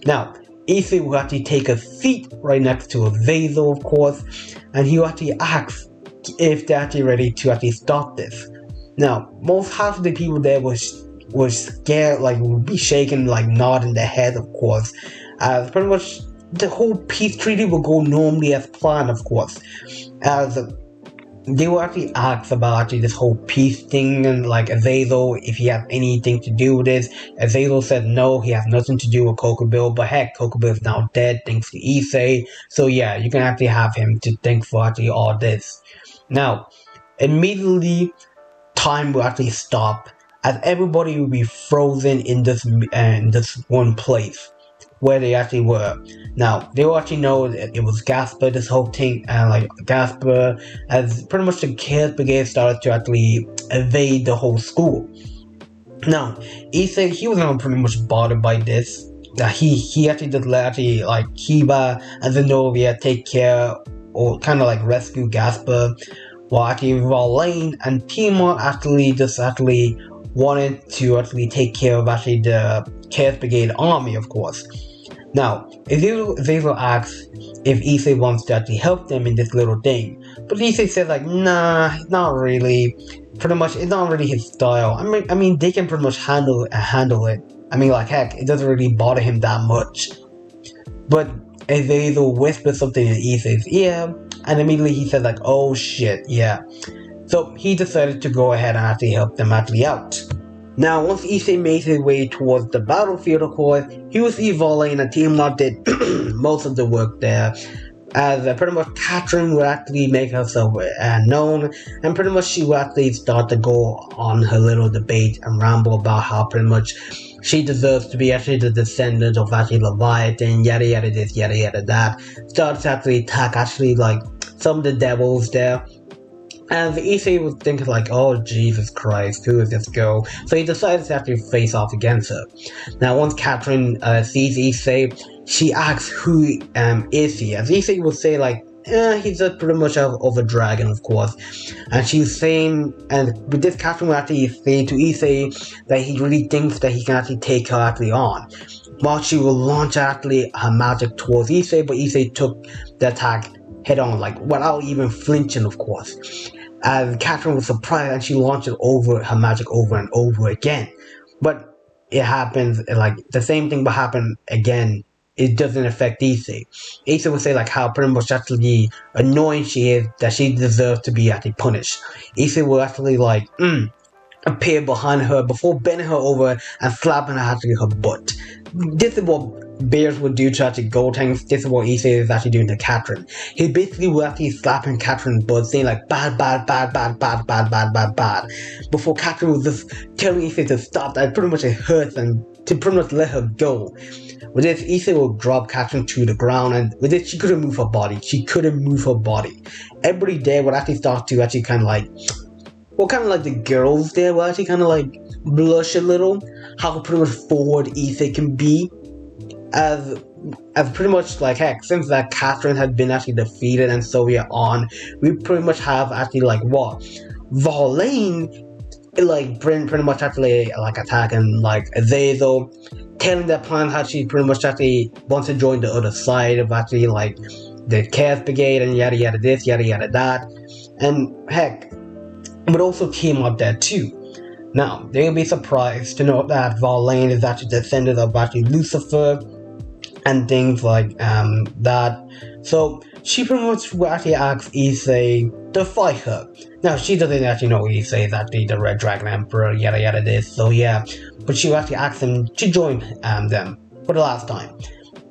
Speaker 2: Now, Issei will actually take a seat right next to Azazel, of course, and he will actually ask if they're actually ready to actually stop this. Now, most half of the people there was scared, like would be shaking, like nodding their head, of course, as pretty much the whole peace treaty will go normally as planned, of course, as they will actually ask about actually this whole peace thing, and like Azazel if he has anything to do with this. Azazel said no, he has nothing to do with Kokobil, but heck, Kokobil is now dead thanks to Issei, so yeah, you can actually have him to thank for actually all this. Now, immediately, time will actually stop, as everybody will be frozen in this one place where they actually were. Now, they will actually know that it was Gasper, this whole thing, and like Gasper, as pretty much the Chaos Brigade started to actually evade the whole school. Now, Issei, he was not pretty much bothered by this. He actually just let actually like Kiba and Zenobia take care or kind of like rescue Gasper. While actually Verlaine and Timon actually just actually wanted to actually take care of actually the Chaos Brigade army, of course. Now, Azazel asks if Issei wants to actually help them in this little thing, but Issei says like, nah, not really. Pretty much, it's not really his style. I mean, they can pretty much handle it. I mean, like heck, it doesn't really bother him that much. But Azazel whispers something in Issei's ear, and immediately he says like, oh shit, yeah. So he decided to go ahead and actually help them actually out. Now, once Issei made his way towards the battlefield, of course, he would see Verlaine and Team Up did most of the work there. As pretty much Catherine would actually make herself known, and pretty much she would actually start to go on her little debate and ramble about how pretty much she deserves to be actually the descendant of actually Leviathan, yada yada this, yada yada that. Starts to actually attack actually like some of the devils there. And Issei was thinking like, oh Jesus Christ, who is this girl? So he decides to actually face off against her. Now once Catherine sees Issei, she asks who is he? As Issei would say like, he's just pretty much of a dragon, of course. And she's saying, and with this Catherine will actually say to Issei that he really thinks that he can actually take her actually on. While she will launch actually her magic towards Issei, but Issei took the attack head on, like without even flinching, of course. As Catherine was surprised and she launched her magic over and over again. But it happens, like the same thing will happen again. It doesn't affect Issei. Issei will say like how pretty much actually annoying she is, that she deserves to be actually punished. Issei will actually like appear behind her before bending her over and slapping her actually her butt. This is what bears would do to actually Gotenks. This is what Issei is actually doing to Catherine. He basically will actually slapping Catherine's butt, saying like bad, bad, bad, bad, bad, bad, bad, bad, bad. Before Catherine was just telling Issei to stop, that pretty much it hurts and to pretty much let her go. With this, Issei will drop Catherine to the ground, and with this, she couldn't move her body. Everybody there would actually start to actually kind of like, well, kind of like the girls there will actually kind of like blush a little. How pretty much forward Issei can be, as pretty much like heck, since that Catherine had been actually defeated and so we are on, we pretty much have actually like what Verlaine like pretty much actually like attacking like Azazel, telling that plan how she pretty much actually wants to join the other side of actually like the Chaos Brigade and yada yada this, yada yada that, and heck, would also team up there too. Now, they'll be surprised to know that Verlaine is actually descendant of actually Lucifer and things like that. So she pretty much will actually ask Issei to fight her. Now, she doesn't actually know Issei is actually the Red Dragon Emperor, yada yada this, so yeah. But she will actually ask him to join them for the last time.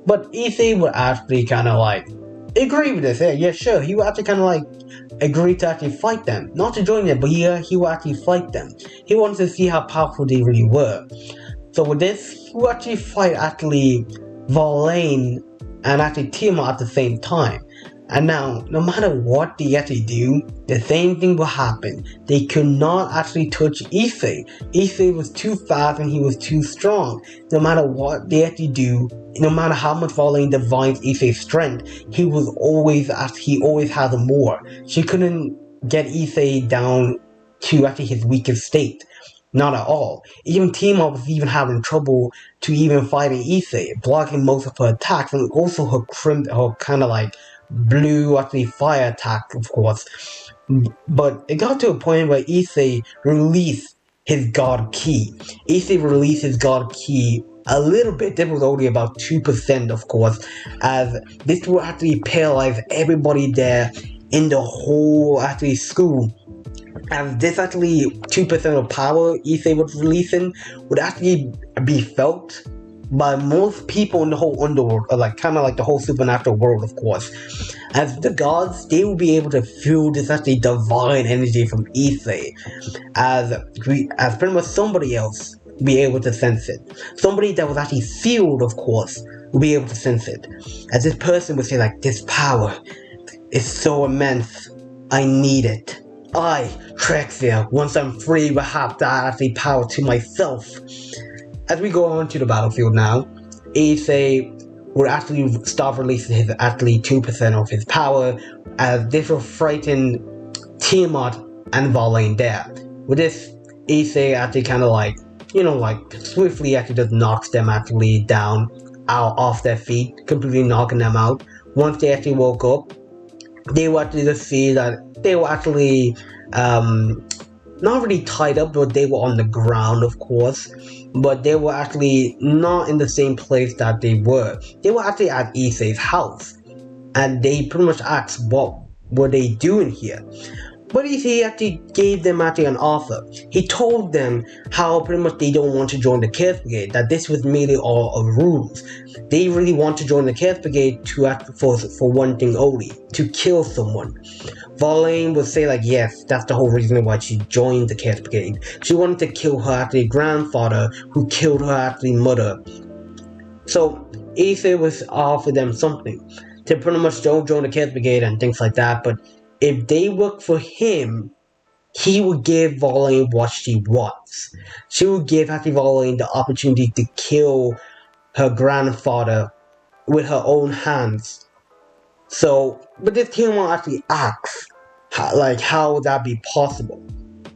Speaker 2: But Issei would actually kind of like agree with this. Yeah, sure. He would actually kind of like agree to actually fight them. Not to join them, but he will actually fight them. He wants to see how powerful they really were. So with this, he will actually fight actually Verlaine and actually Timo at the same time. And now, no matter what they actually do, the same thing will happen. They could not actually touch Issei. Issei was too fast and he was too strong. No matter what they actually do, no matter how much Verlaine divines Issei's strength, he always has more. She couldn't get Issei down to actually his weakest state. Not at all. Even Timo was even having trouble to even fighting Issei, blocking most of her attacks, and also her kind of like blue actually fire attack, of course. But it got to a point where Issei released his God Ki. Issei released his God Ki a little bit. This was only about 2%, of course, as this will actually paralyze everybody there in the whole actually school. And this actually 2% of power Issei was releasing would actually be felt by most people in the whole underworld, or like kind of like the whole supernatural world, of course. As the gods, they will be able to feel this actually divine energy from Issei, as pretty much somebody else will be able to sense it. Somebody that was actually sealed, of course, will be able to sense it. As this person would say like, this power is so immense, I need it. I, Trexia, once I'm free, will have that actually power to myself. As we go on to the battlefield now, Issei will actually start releasing his actually 2% of his power, as this will frighten Tiamat and Valane there. With this, issei actually kind of like, swiftly actually just knocks them actually down, out off their feet, completely knocking them out. Once they actually woke up, they were actually just see that they were actually not really tied up, but they were on the ground, of course. But they were actually not in the same place that they were. They were actually at issei's house, and they pretty much asked what were they doing here. But he actually gave them actually an offer. He told them how pretty much they don't want to join the Chaos Brigade, that this was merely all of rules. They really want to join the Chaos Brigade to act for one thing only, to kill someone. Valane would say like, yes, that's the whole reason why she joined the Chaos Brigade. She wanted to kill her actually grandfather, who killed her actually mother. So issei was offered them something to pretty much don't join the Chaos Brigade and things like that, but if they work for him, he would give Valane what she wants. She would give actually Valane the opportunity to kill her grandfather with her own hands. So, but this Tiamat actually asks, how would that be possible?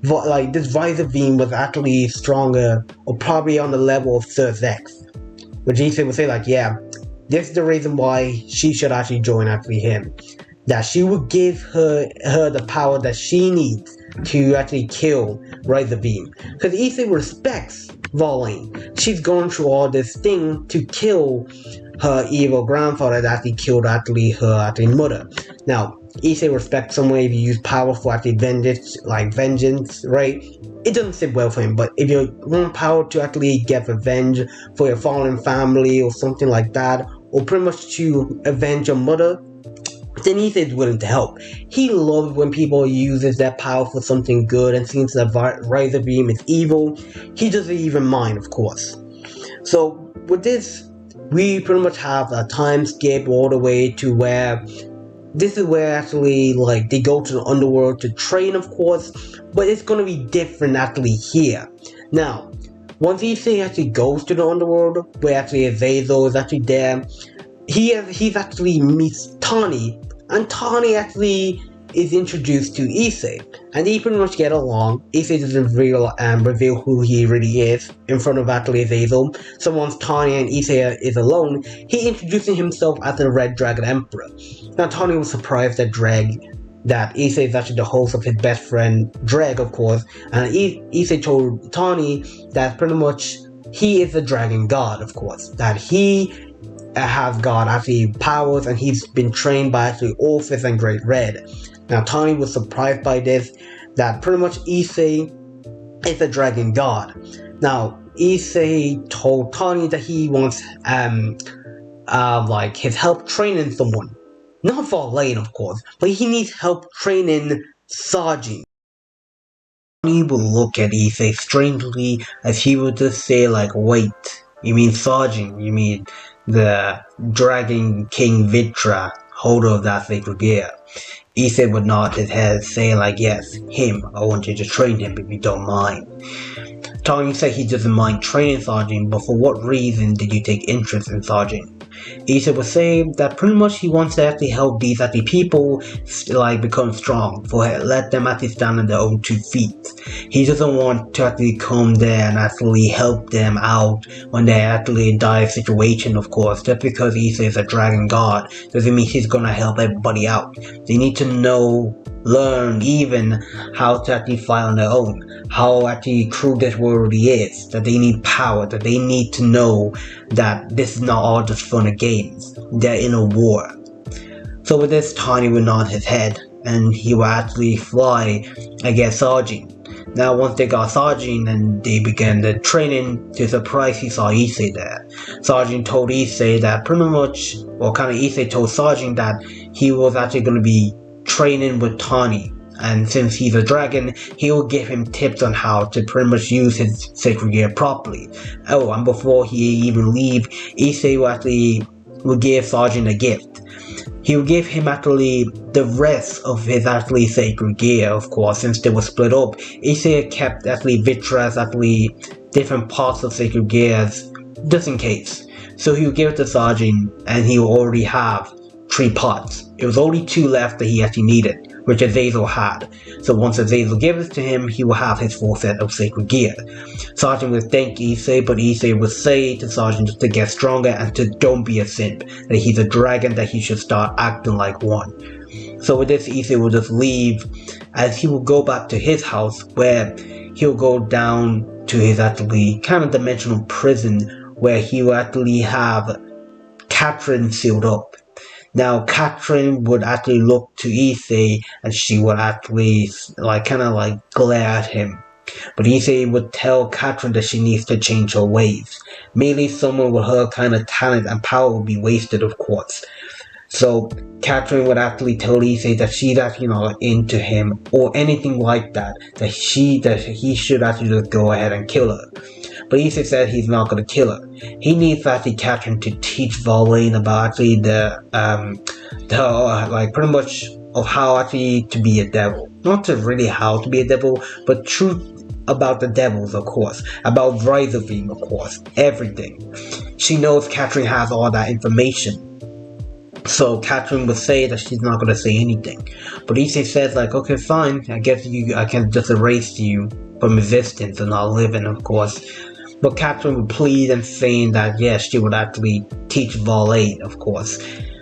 Speaker 2: Like, this Visor Beam was actually stronger, or probably on the level of Third X. Which issei would say like, yeah, this is the reason why she should actually join actually him. That she would give her the power that she needs to actually kill Visor Beam. Because issei respects Valane. She's going through all this thing to kill her evil grandfather that actually killed actually her actually mother. Now, issei respects someone if you use power for actually vengeance, right? It doesn't sit well for him, but if you want power to actually get revenge for your fallen family or something like that, or pretty much to avenge your mother, then issei is willing to help. He loves when people uses their power for something good, and since the Visor Beam is evil, he doesn't even mind, of course. So with this, we pretty much have a time skip all the way to where this is where actually like they go to the underworld to train, of course, but it's gonna be different actually here. Now, once issei actually goes to the underworld, where actually Azazel is actually there, he's actually meets Tani, and Tani actually is introduced to issei, and they pretty much get along. Issei doesn't reveal who he really is in front of actually Azazel, so once Tani and issei is alone, he introduces himself as the Red Dragon Emperor. Now Tani was surprised that issei is actually the host of his best friend Dreg, of course, and issei told Tani that pretty much he is the dragon god, of course, that he has got actually powers, and he's been trained by actually Orpheus and Great Red. Now Tani was surprised by this, that pretty much issei is a dragon god. Now issei told Tani that he wants his help training someone, not Valane of course, but he needs help training Sajin. Tani will look at issei strangely as he would just say like, wait, you mean Sajin? You mean the Dragon King Vitra, holder of that sacred gear? Issei would nod his head, saying like, yes, him, I want you to train him if you don't mind. Tani said he doesn't mind training Sajin, but for what reason did you take interest in Sajin? Issei was saying that pretty much he wants to actually help these actually people become strong, let them actually stand on their own 2 feet. He doesn't want to actually come there and actually help them out when they're actually in dire situation, of course. Just because Issei is a dragon god doesn't mean he's gonna help everybody out. They need to learn even how to actually fight on their own, how actually cruel this world really is, that they need power, that they need to know that this is not all just fun and games, they're in a war. So with this, Tani would nod his head, and he would actually fly against Sajin. Now once they got Sajin and they began the training, to his surprise he saw issei there. Sajin told issei that issei told Sajin that he was actually going to be training with Tani, and since he's a dragon, he will give him tips on how to pretty much use his sacred gear properly. Oh, and before he even leave, issei will give Sajin a gift. He will give him actually the rest of his actually sacred gear, of course, since they were split up. Issei kept actually Vitra's actually different parts of sacred gears just in case. So he will give it to Sajin, and he will already have 3 pots. It was only 2 left that he actually needed. which Azazel had. So once Azazel gives it to him, he will have his full set of sacred gear. Sergeant would thank Issei, but Issei would say to Sergeant just to get stronger and to don't be a simp, that he's a dragon, that he should start acting like one. So with this, Issei will just leave, as he will go back to his house, where he'll go down to his actually kind of dimensional prison, where he will actually have Catherine sealed up. Now Catherine would actually look to Issei, and she would actually kind of glare at him. But Issei would tell Catherine that she needs to change her ways. Merely someone with her kind of talent and power would be wasted, of course. So Catherine would actually tell Issei that she's actually not into him or anything like that. That he should actually just go ahead and kill her. But Issei said he's not gonna kill her. He needs actually Catherine to teach Verlaine about actually the pretty much of how actually to be a devil. Not to really how to be a devil, but truth about the devils, of course. About Vrysovine, of course. Everything. She knows Catherine has all that information. So Catherine would say that she's not gonna say anything. But Issei says okay, fine, I guess I can just erase you from existence and not living, of course. But Catherine would plead and saying that yes, she would actually teach Verlaine, of course.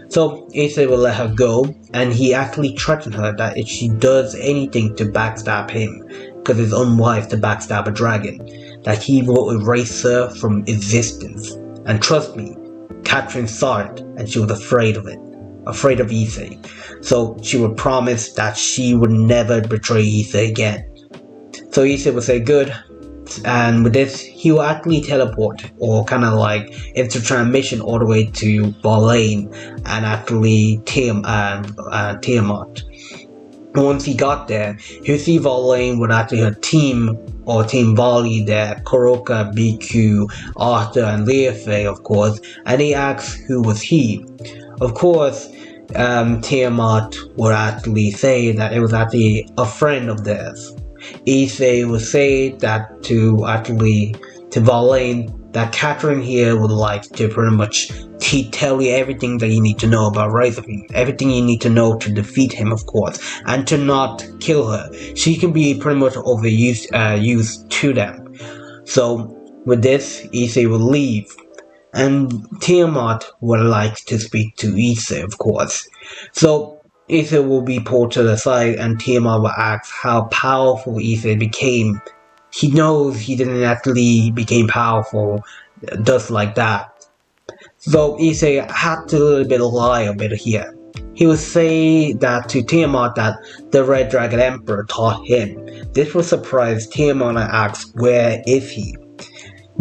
Speaker 2: So Issei will let her go, and he actually threatened her that if she does anything to backstab him, because it's unwise to backstab a dragon, that he will erase her from existence. And trust me, Catherine saw it, and she was afraid of it. Afraid of Issei. So she would promise that she would never betray Issei again. So Issei would say good, and with this, he will actually teleport, or kind of into transmission all the way to Verlaine and actually Tiamat. Once he got there, he'll see Verlaine with actually her team, or Team Volley there, Kuroka, BQ, Arthur, and Leafei, of course, and he asks who was he. Of course, Tiamat would actually say that it was actually a friend of theirs. Issei would say that to Verlaine that Catherine here would like to pretty much tell you everything that you need to know about Razorfield, everything you need to know to defeat him, of course, and to not kill her. She can be pretty much used to them. So with this, Issei will leave, and Tiamat would like to speak to Issei, of course. So Issei will be pulled to the side, and Tiamat will ask how powerful Issei became. He knows he didn't actually become powerful just like that. So Issei had to lie a bit here. He would say that to Tiamat that the Red Dragon Emperor taught him. This will surprise Tiamat and asks where is he.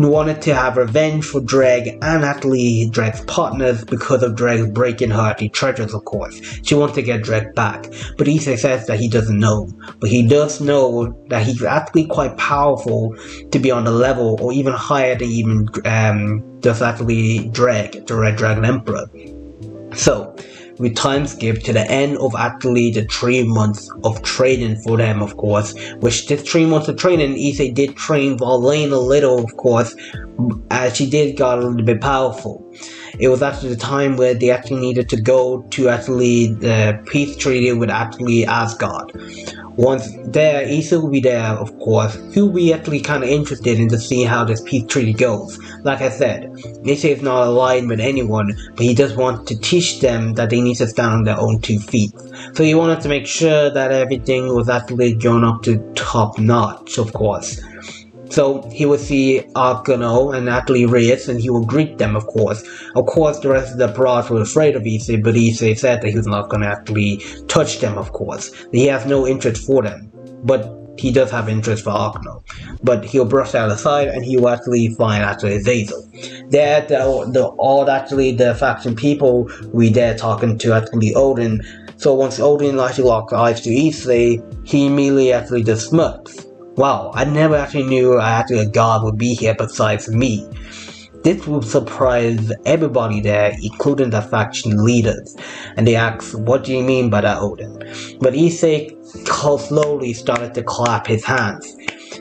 Speaker 2: He wanted to have revenge for Dreg and actually Dreg's partners because of Dreg breaking her treasures, of course. She wants to get Dreg back, but Issei says that he doesn't know. But he does know that he's actually quite powerful to be on the level or even higher than even just actually Dreg, the Red Dragon Emperor. So we time skip to the end of actually the 3 months of training for them, of course. Which this 3 months of training, Issei did train Verlaine a little, of course, as she did got a little bit powerful. It was actually the time where they actually needed to go to actually the peace treaty with actually Asgard. Once there, Issei will be there, of course. He'll be actually kind of interested in to see how this peace treaty goes. Like I said, Issei is not aligned with anyone, but he just wants to teach them that they need to stand on their own 2 feet. So he wanted to make sure that everything was actually going up to top notch, of course. So he would see Arcano and actually Reyes, and he will greet them, of course. Of course, the rest of the Barrage were afraid of Issei, but Issei said that he was not going to actually touch them, of course. He has no interest for them, but he does have interest for Arcano. But he'll brush that aside, and he will actually find actually Azazel. There, the faction people will be there talking to actually Odin. So once Odin actually locks eyes to Issei, he immediately actually just smirks. Wow, I never actually knew actually a god would be here besides me. This will surprise everybody there, including the faction leaders. And they ask, what do you mean by that, Odin? But Issei slowly started to clap his hands.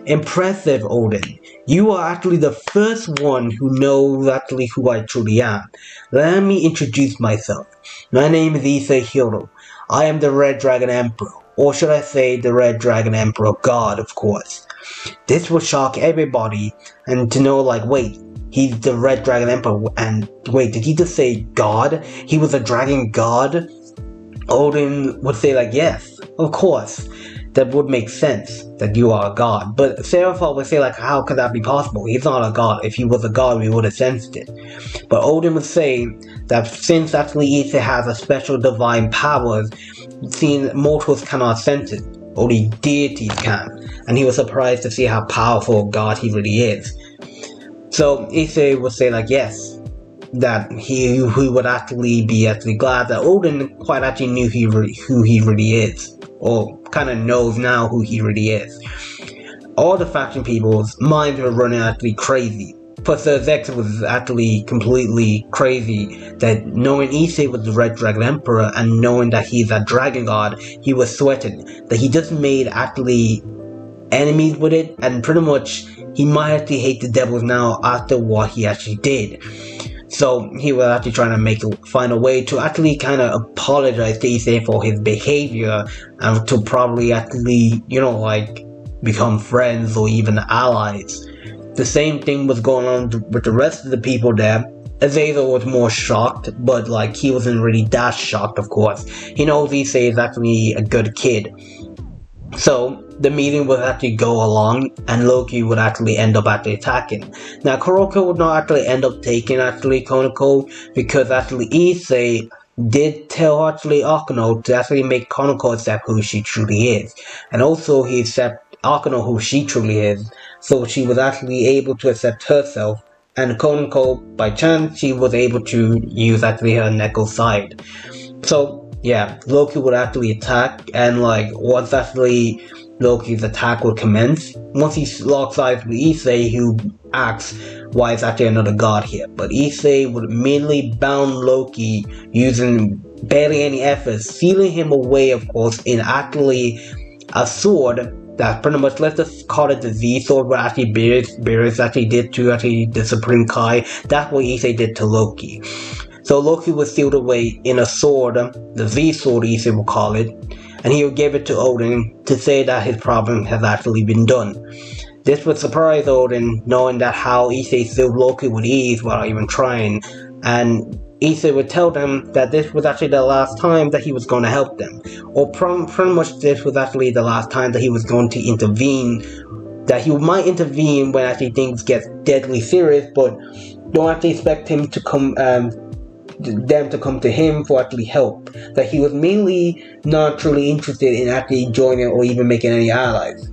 Speaker 2: Impressive, Odin. You are actually the first one who knows actually who I truly am. Let me introduce myself. My name is Issei Hiro. I am the Red Dragon Emperor. or should I say the Red Dragon Emperor God, of course. This would shock everybody, and to know like, wait, he's the Red Dragon Emperor, and wait, did he just say God? He was a dragon god? Odin would say like, yes, of course. That would make sense, that you are a god. But Seraphon would say like, how could that be possible? He's not a god. If he was a god, we would have sensed it. But Odin would say that since actually Issei has a special divine powers, seeing mortals cannot sense it. Only deities can. And he was surprised to see how powerful God he really is. So Issei would say like, yes, that he would actually be glad that Odin quite actually knew who he really is. Or kind of knows now who he really is. All the faction people's minds were running actually crazy. Plus Zex was actually completely crazy that knowing Issei was the Red Dragon Emperor and knowing that he's a dragon god, he was sweating. That he just made actually enemies with it, and pretty much he might actually hate the devils now after what he actually did. So he was actually trying to find a way to actually kind of apologize to Issei for his behavior and to probably actually, like become friends or even allies. The same thing was going on with the rest of the people there. Azazel was more shocked, but like he wasn't really that shocked, of course. He knows Issei is actually a good kid. So the meeting would actually go along and Loki would actually end up actually attacking. Now Kuroko would not actually end up taking actually Konako because actually Issei did tell actually Akano to actually make Konako accept who she truly is. And also he accept Akano who she truly is. So she was actually able to accept herself. And Konako, by chance, she was able to use actually her Neko side. So yeah, Loki would actually attack, and like once actually Loki's attack would commence, once he locks eyes with Issei, who asks why is actually another god here. But Issei would immediately bound Loki using barely any effort, sealing him away, of course, in actually a sword that pretty much, let's just call it the Z sword, what actually Beerus actually did to actually the Supreme Kai. That's what Issei did to Loki. So Loki was sealed away in a sword, the Z sword Issei will call it, and he would give it to Odin to say that his problem has actually been done. This would surprise Odin, knowing that how Issei sealed Loki with ease without even trying, and Issei would tell them that this was actually the last time that he was going to help them, or pretty much this was actually the last time that he was going to intervene, that he might intervene when actually things get deadly serious, but don't actually expect him to come them to come to him for actually help. That he was mainly not truly interested in actually joining or even making any allies.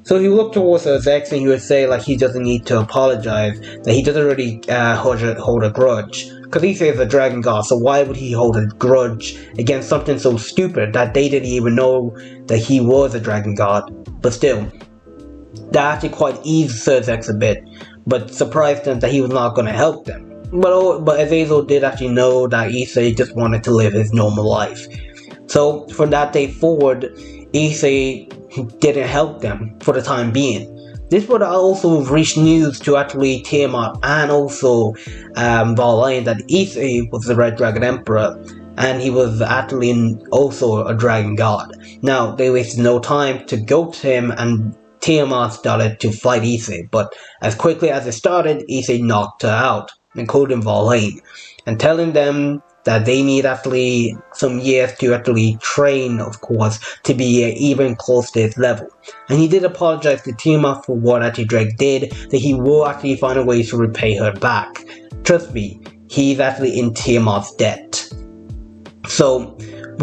Speaker 2: So he would look towards Zex and he would say like he doesn't need to apologize, that he doesn't really hold a grudge. Because he says a dragon god, so why would he hold a grudge against something so stupid that they didn't even know that he was a dragon god? But still, that actually quite eased Zex a bit, but surprised them that he was not going to help them. But Azazel did actually know that Issei just wanted to live his normal life. So from that day forward, Issei didn't help them for the time being. This would also reach news to actually Tiamat and also Valane that Issei was the Red Dragon Emperor and he was actually also a dragon god. Now they wasted no time to go to him, and Tiamat started to fight Issei, but as quickly as it started, Issei knocked her out, including Valane, and telling them that they need actually some years to actually train, of course, to be even close to his level. And he did apologize to Tiamat for what actually Drake did, that he will actually find a way to repay her back. Trust me, he's actually in Tiamat's debt. So,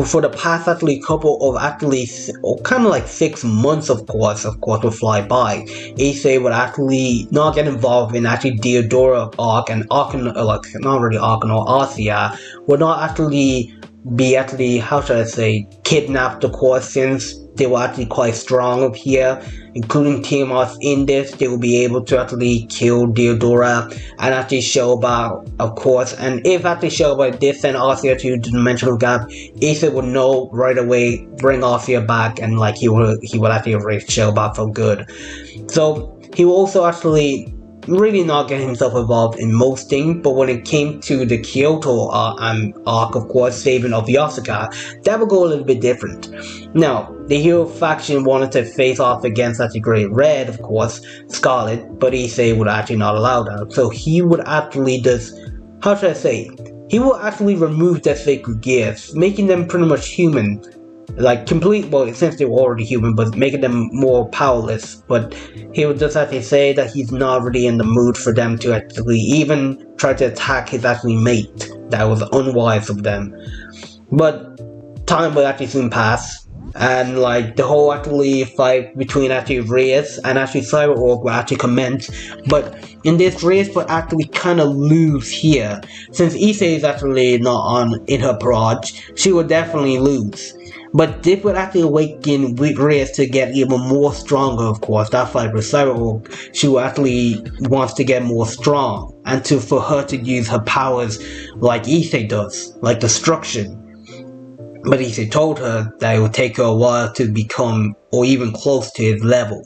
Speaker 2: for the past actually couple of actually, or kind of like 6 months, of course will fly by, Issei would actually not get involved in actually Diodora arc, and not really Akano, Arcia would not actually be how should I say, kidnapped, of course, since they were actually quite strong up here, including Tiamat in this. They will be able to actually kill Diodora and actually Shelba, of course. And if actually Shelba did send Arcia to the Dimensional Gap, Issei would know right away, bring Arcia back, and like he would actually erase Shelba for good. So he will also actually really not getting himself involved in most things, but when it came to the Kyoto arc, of course, saving of Yasuka, that would go a little bit different. Now, the hero faction wanted to face off against actually Great Red, of course, Scarlet, but Issei would actually not allow that. So he would actually just, how should I say, he will actually remove their sacred gifts, making them pretty much human. Like complete, well, since they were already human, but making them more powerless. But he would just actually say that he's not really in the mood for them to actually even try to attack his actually mate. That was unwise of them. But time will actually soon pass, and like the whole actually fight between actually Reyes and actually Cyberorg will actually commence. But in this, Reyes will actually kind of lose here, since Issei is actually not on in her barrage. She will definitely lose. But this would actually awaken Reyes to get even more stronger, of course. That fight with Cyberorg, she will actually wants to get more strong, and for her to use her powers like Issei does, like destruction. But Issei told her that it would take her a while to become, or even close to his level.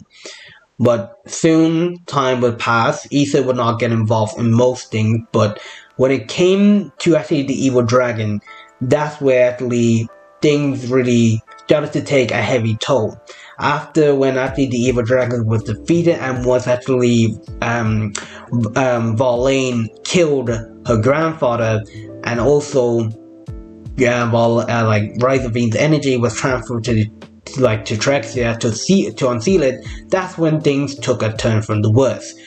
Speaker 2: But soon, time would pass. Issei would not get involved in most things, but when it came to actually the evil dragon, that's where actually things really started to take a heavy toll. After when actually the evil dragon was defeated, and once actually Valane killed her grandfather, and also like Rise of Fiend's energy was transferred to Trexia to unseal it, that's when things took a turn from the worst.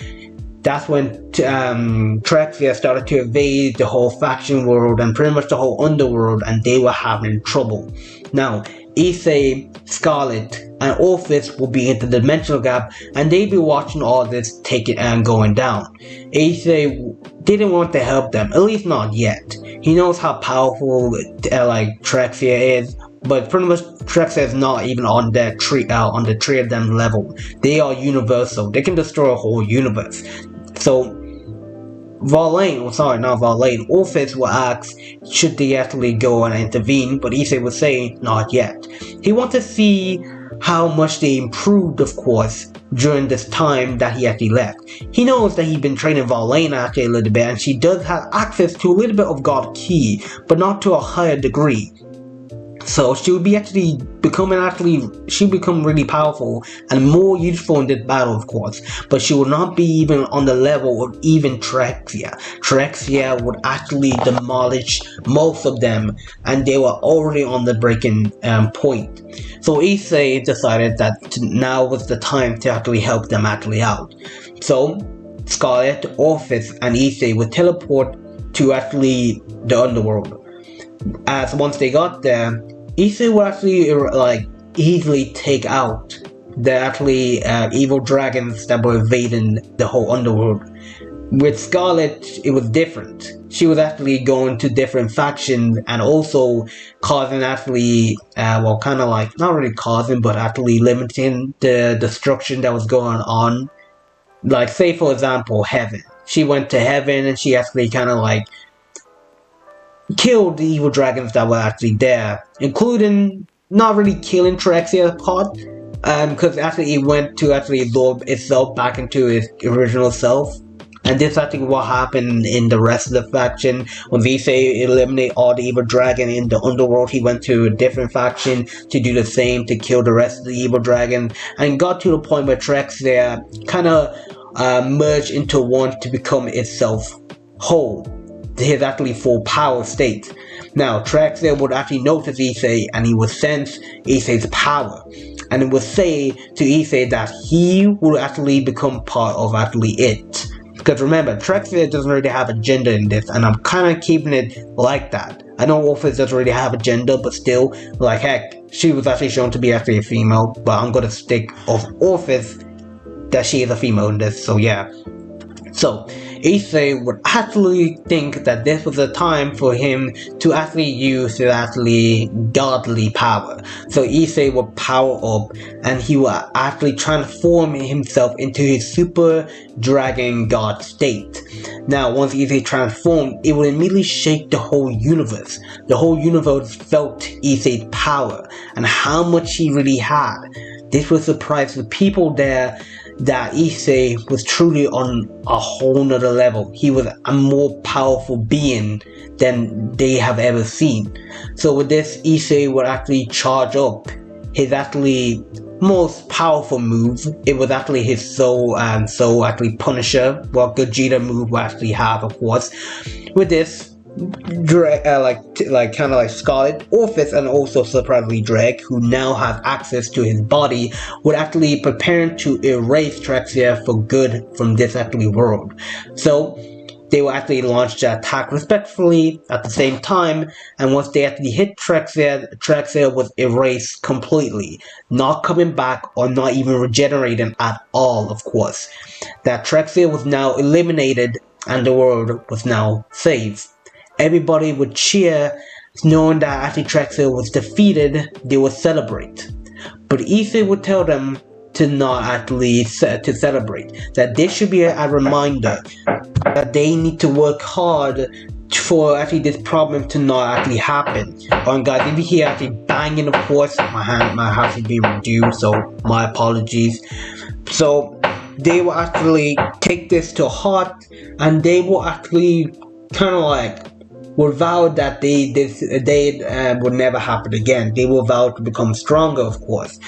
Speaker 2: That's when Trexia started to invade the whole faction world and pretty much the whole underworld, and they were having trouble. Now, Issei, Scarlet, and Orphis will be in the dimensional gap, and they'd be watching all this taking and going down. Issei didn't want to help them, at least not yet. He knows how powerful Trexia is, but pretty much Trexia is not even on the tree of them level. They are universal. They can destroy a whole universe. So Orphis will ask should they actually go and intervene, but Issei will say not yet. He wants to see how much they improved, of course, during this time that he actually left. He knows that he's been training Valane actually a little bit, and she does have access to a little bit of God Ki, but not to a higher degree. So she'll become really powerful and more useful in this battle, of course, but she will not be even on the level of even Trexia. Trexia would actually demolish most of them, and they were already on the breaking point. So Issei decided that now was the time to actually help them actually out. So Scarlet, Orphis, and Issei would teleport to actually the underworld. As once they got there, Issei will actually easily take out the actually evil dragons that were invading the whole underworld. With Scarlet, it was different. She was actually going to different factions and also causing actually, not really causing, but actually limiting the destruction that was going on. Like, say for example, Heaven. She went to Heaven and she actually killed the evil dragons that were actually there, including not really killing Trexia part, because actually it went to actually absorb itself back into its original self. And this I think what happened in the rest of the faction. When Issei eliminated all the evil dragon in the underworld, he went to a different faction to do the same, to kill the rest of the evil dragon, and got to the point where Trexia merged into one to become itself whole. His actually full power state. Now, Trexia would actually notice Issei, and he would sense Issei's power, and it would say to Issei that he will actually become part of actually it. Because remember, Trexia doesn't really have a gender in this, and I'm kind of keeping it like that. I know Orphis doesn't really have a gender, but still, like heck, she was actually shown to be actually a female, but I'm gonna stick of Orphis that she is a female in this, so yeah. So, Issei would actually think that this was a time for him to actually use his actually godly power. So Issei would power up and he will actually transform himself into his super dragon god state. Now once Issei transformed, it will immediately shake the whole universe. The whole universe felt Issei's power and how much he really had. This will surprise the people there, that Issei was truly on a whole nother level. He was a more powerful being than they have ever seen. So with this, Issei would actually charge up his actually most powerful move. It was actually his soul actually Punisher, what Gogeta move will actually have, of course. With this, kind of like Scarlet, Orphis, and also surprisingly Drake, who now has access to his body, would actually prepare to erase Trexia for good from this actually world. So they will actually launch the attack respectfully at the same time, and once they actually hit Trexia was erased completely, not coming back or not even regenerating at all, of course. That Trexia was now eliminated and the world was now saved. Everybody would cheer, knowing that after Trexia was defeated, they would celebrate. But Issei would tell them to not actually to celebrate, that this should be a reminder that they need to work hard for actually this problem to not actually happen. And guys, if you hear actually banging, of course, my house is being reduced, so my apologies. So they will actually take this to heart, and they will actually kind of like will vow that they would never happen again. They will vow to become stronger, of course.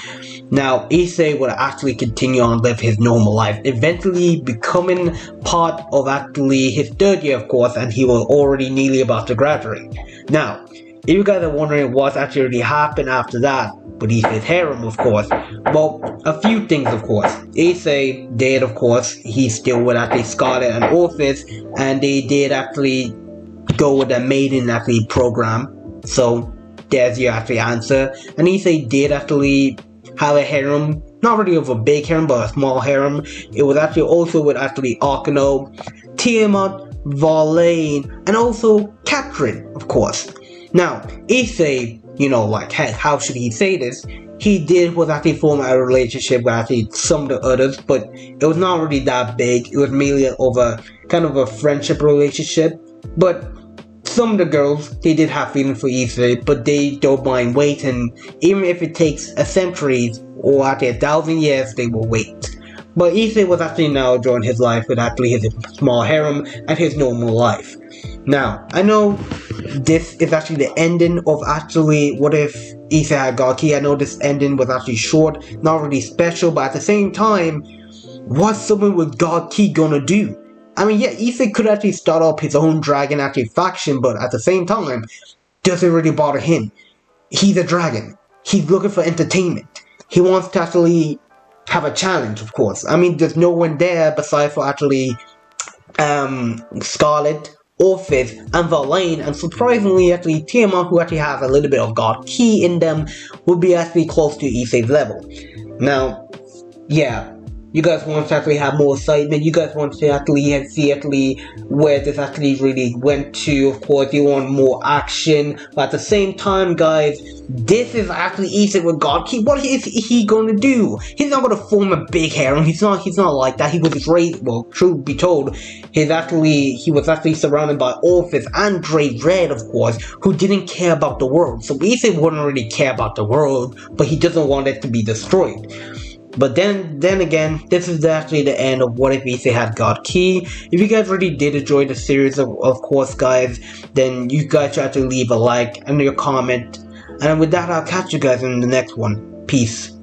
Speaker 2: Now, Issei would actually continue on live his normal life, eventually becoming part of actually his third year, of course, and he was already nearly about to graduate. Now, if you guys are wondering what actually happened after that with Issei's harem, of course, well, a few things, of course. Issei did, of course, he still with actually Scarlet and Orphis, and they did actually go with the maiden actually program. So there's your actually answer. And Issei did actually have a harem, not really of a big harem, but a small harem. It was actually also with actually Akano, Tiamat, Verlaine, and also Catherine, of course. Now, Issei, you know, like, how should he say this? He did was actually form a relationship with actually some of the others, but it was not really that big. It was mainly over kind of a friendship relationship. But some of the girls, they did have feelings for Issei, but they don't mind waiting. Even if it takes a century or actually 1,000 years, they will wait. But Issei was actually now enjoying his life with actually his small harem and his normal life. Now, I know this is actually the ending of actually What If Issei Had God Ki. I know this ending was actually short, not really special, but at the same time, what's someone with God Ki gonna do? I mean, yeah, Issei could actually start up his own dragon actually faction, but at the same time, doesn't really bother him. He's a dragon. He's looking for entertainment. He wants to actually have a challenge, of course. I mean, there's no one there besides for actually Scarlet, Orphis, and Verlaine, and surprisingly, actually Tiamat, who actually has a little bit of God Ki in them, would be actually close to Issei's level. Now, yeah. You guys want to actually have more excitement. You guys want to actually see actually where this actually really went to. Of course, you want more action. But at the same time, guys, this is actually Issei with God Ki. What is he going to do? He's not going to form a big harem. He's not like that. He was raised, well, truth be told, he was actually surrounded by Orphis and Dre Red, of course, who didn't care about the world. So Issei wouldn't really care about the world, but he doesn't want it to be destroyed. But then again, this is actually the end of What If Issei Had God Ki. If you guys really did enjoy the series, of course, guys, then you guys should actually leave a like and your comment. And with that, I'll catch you guys in the next one. Peace.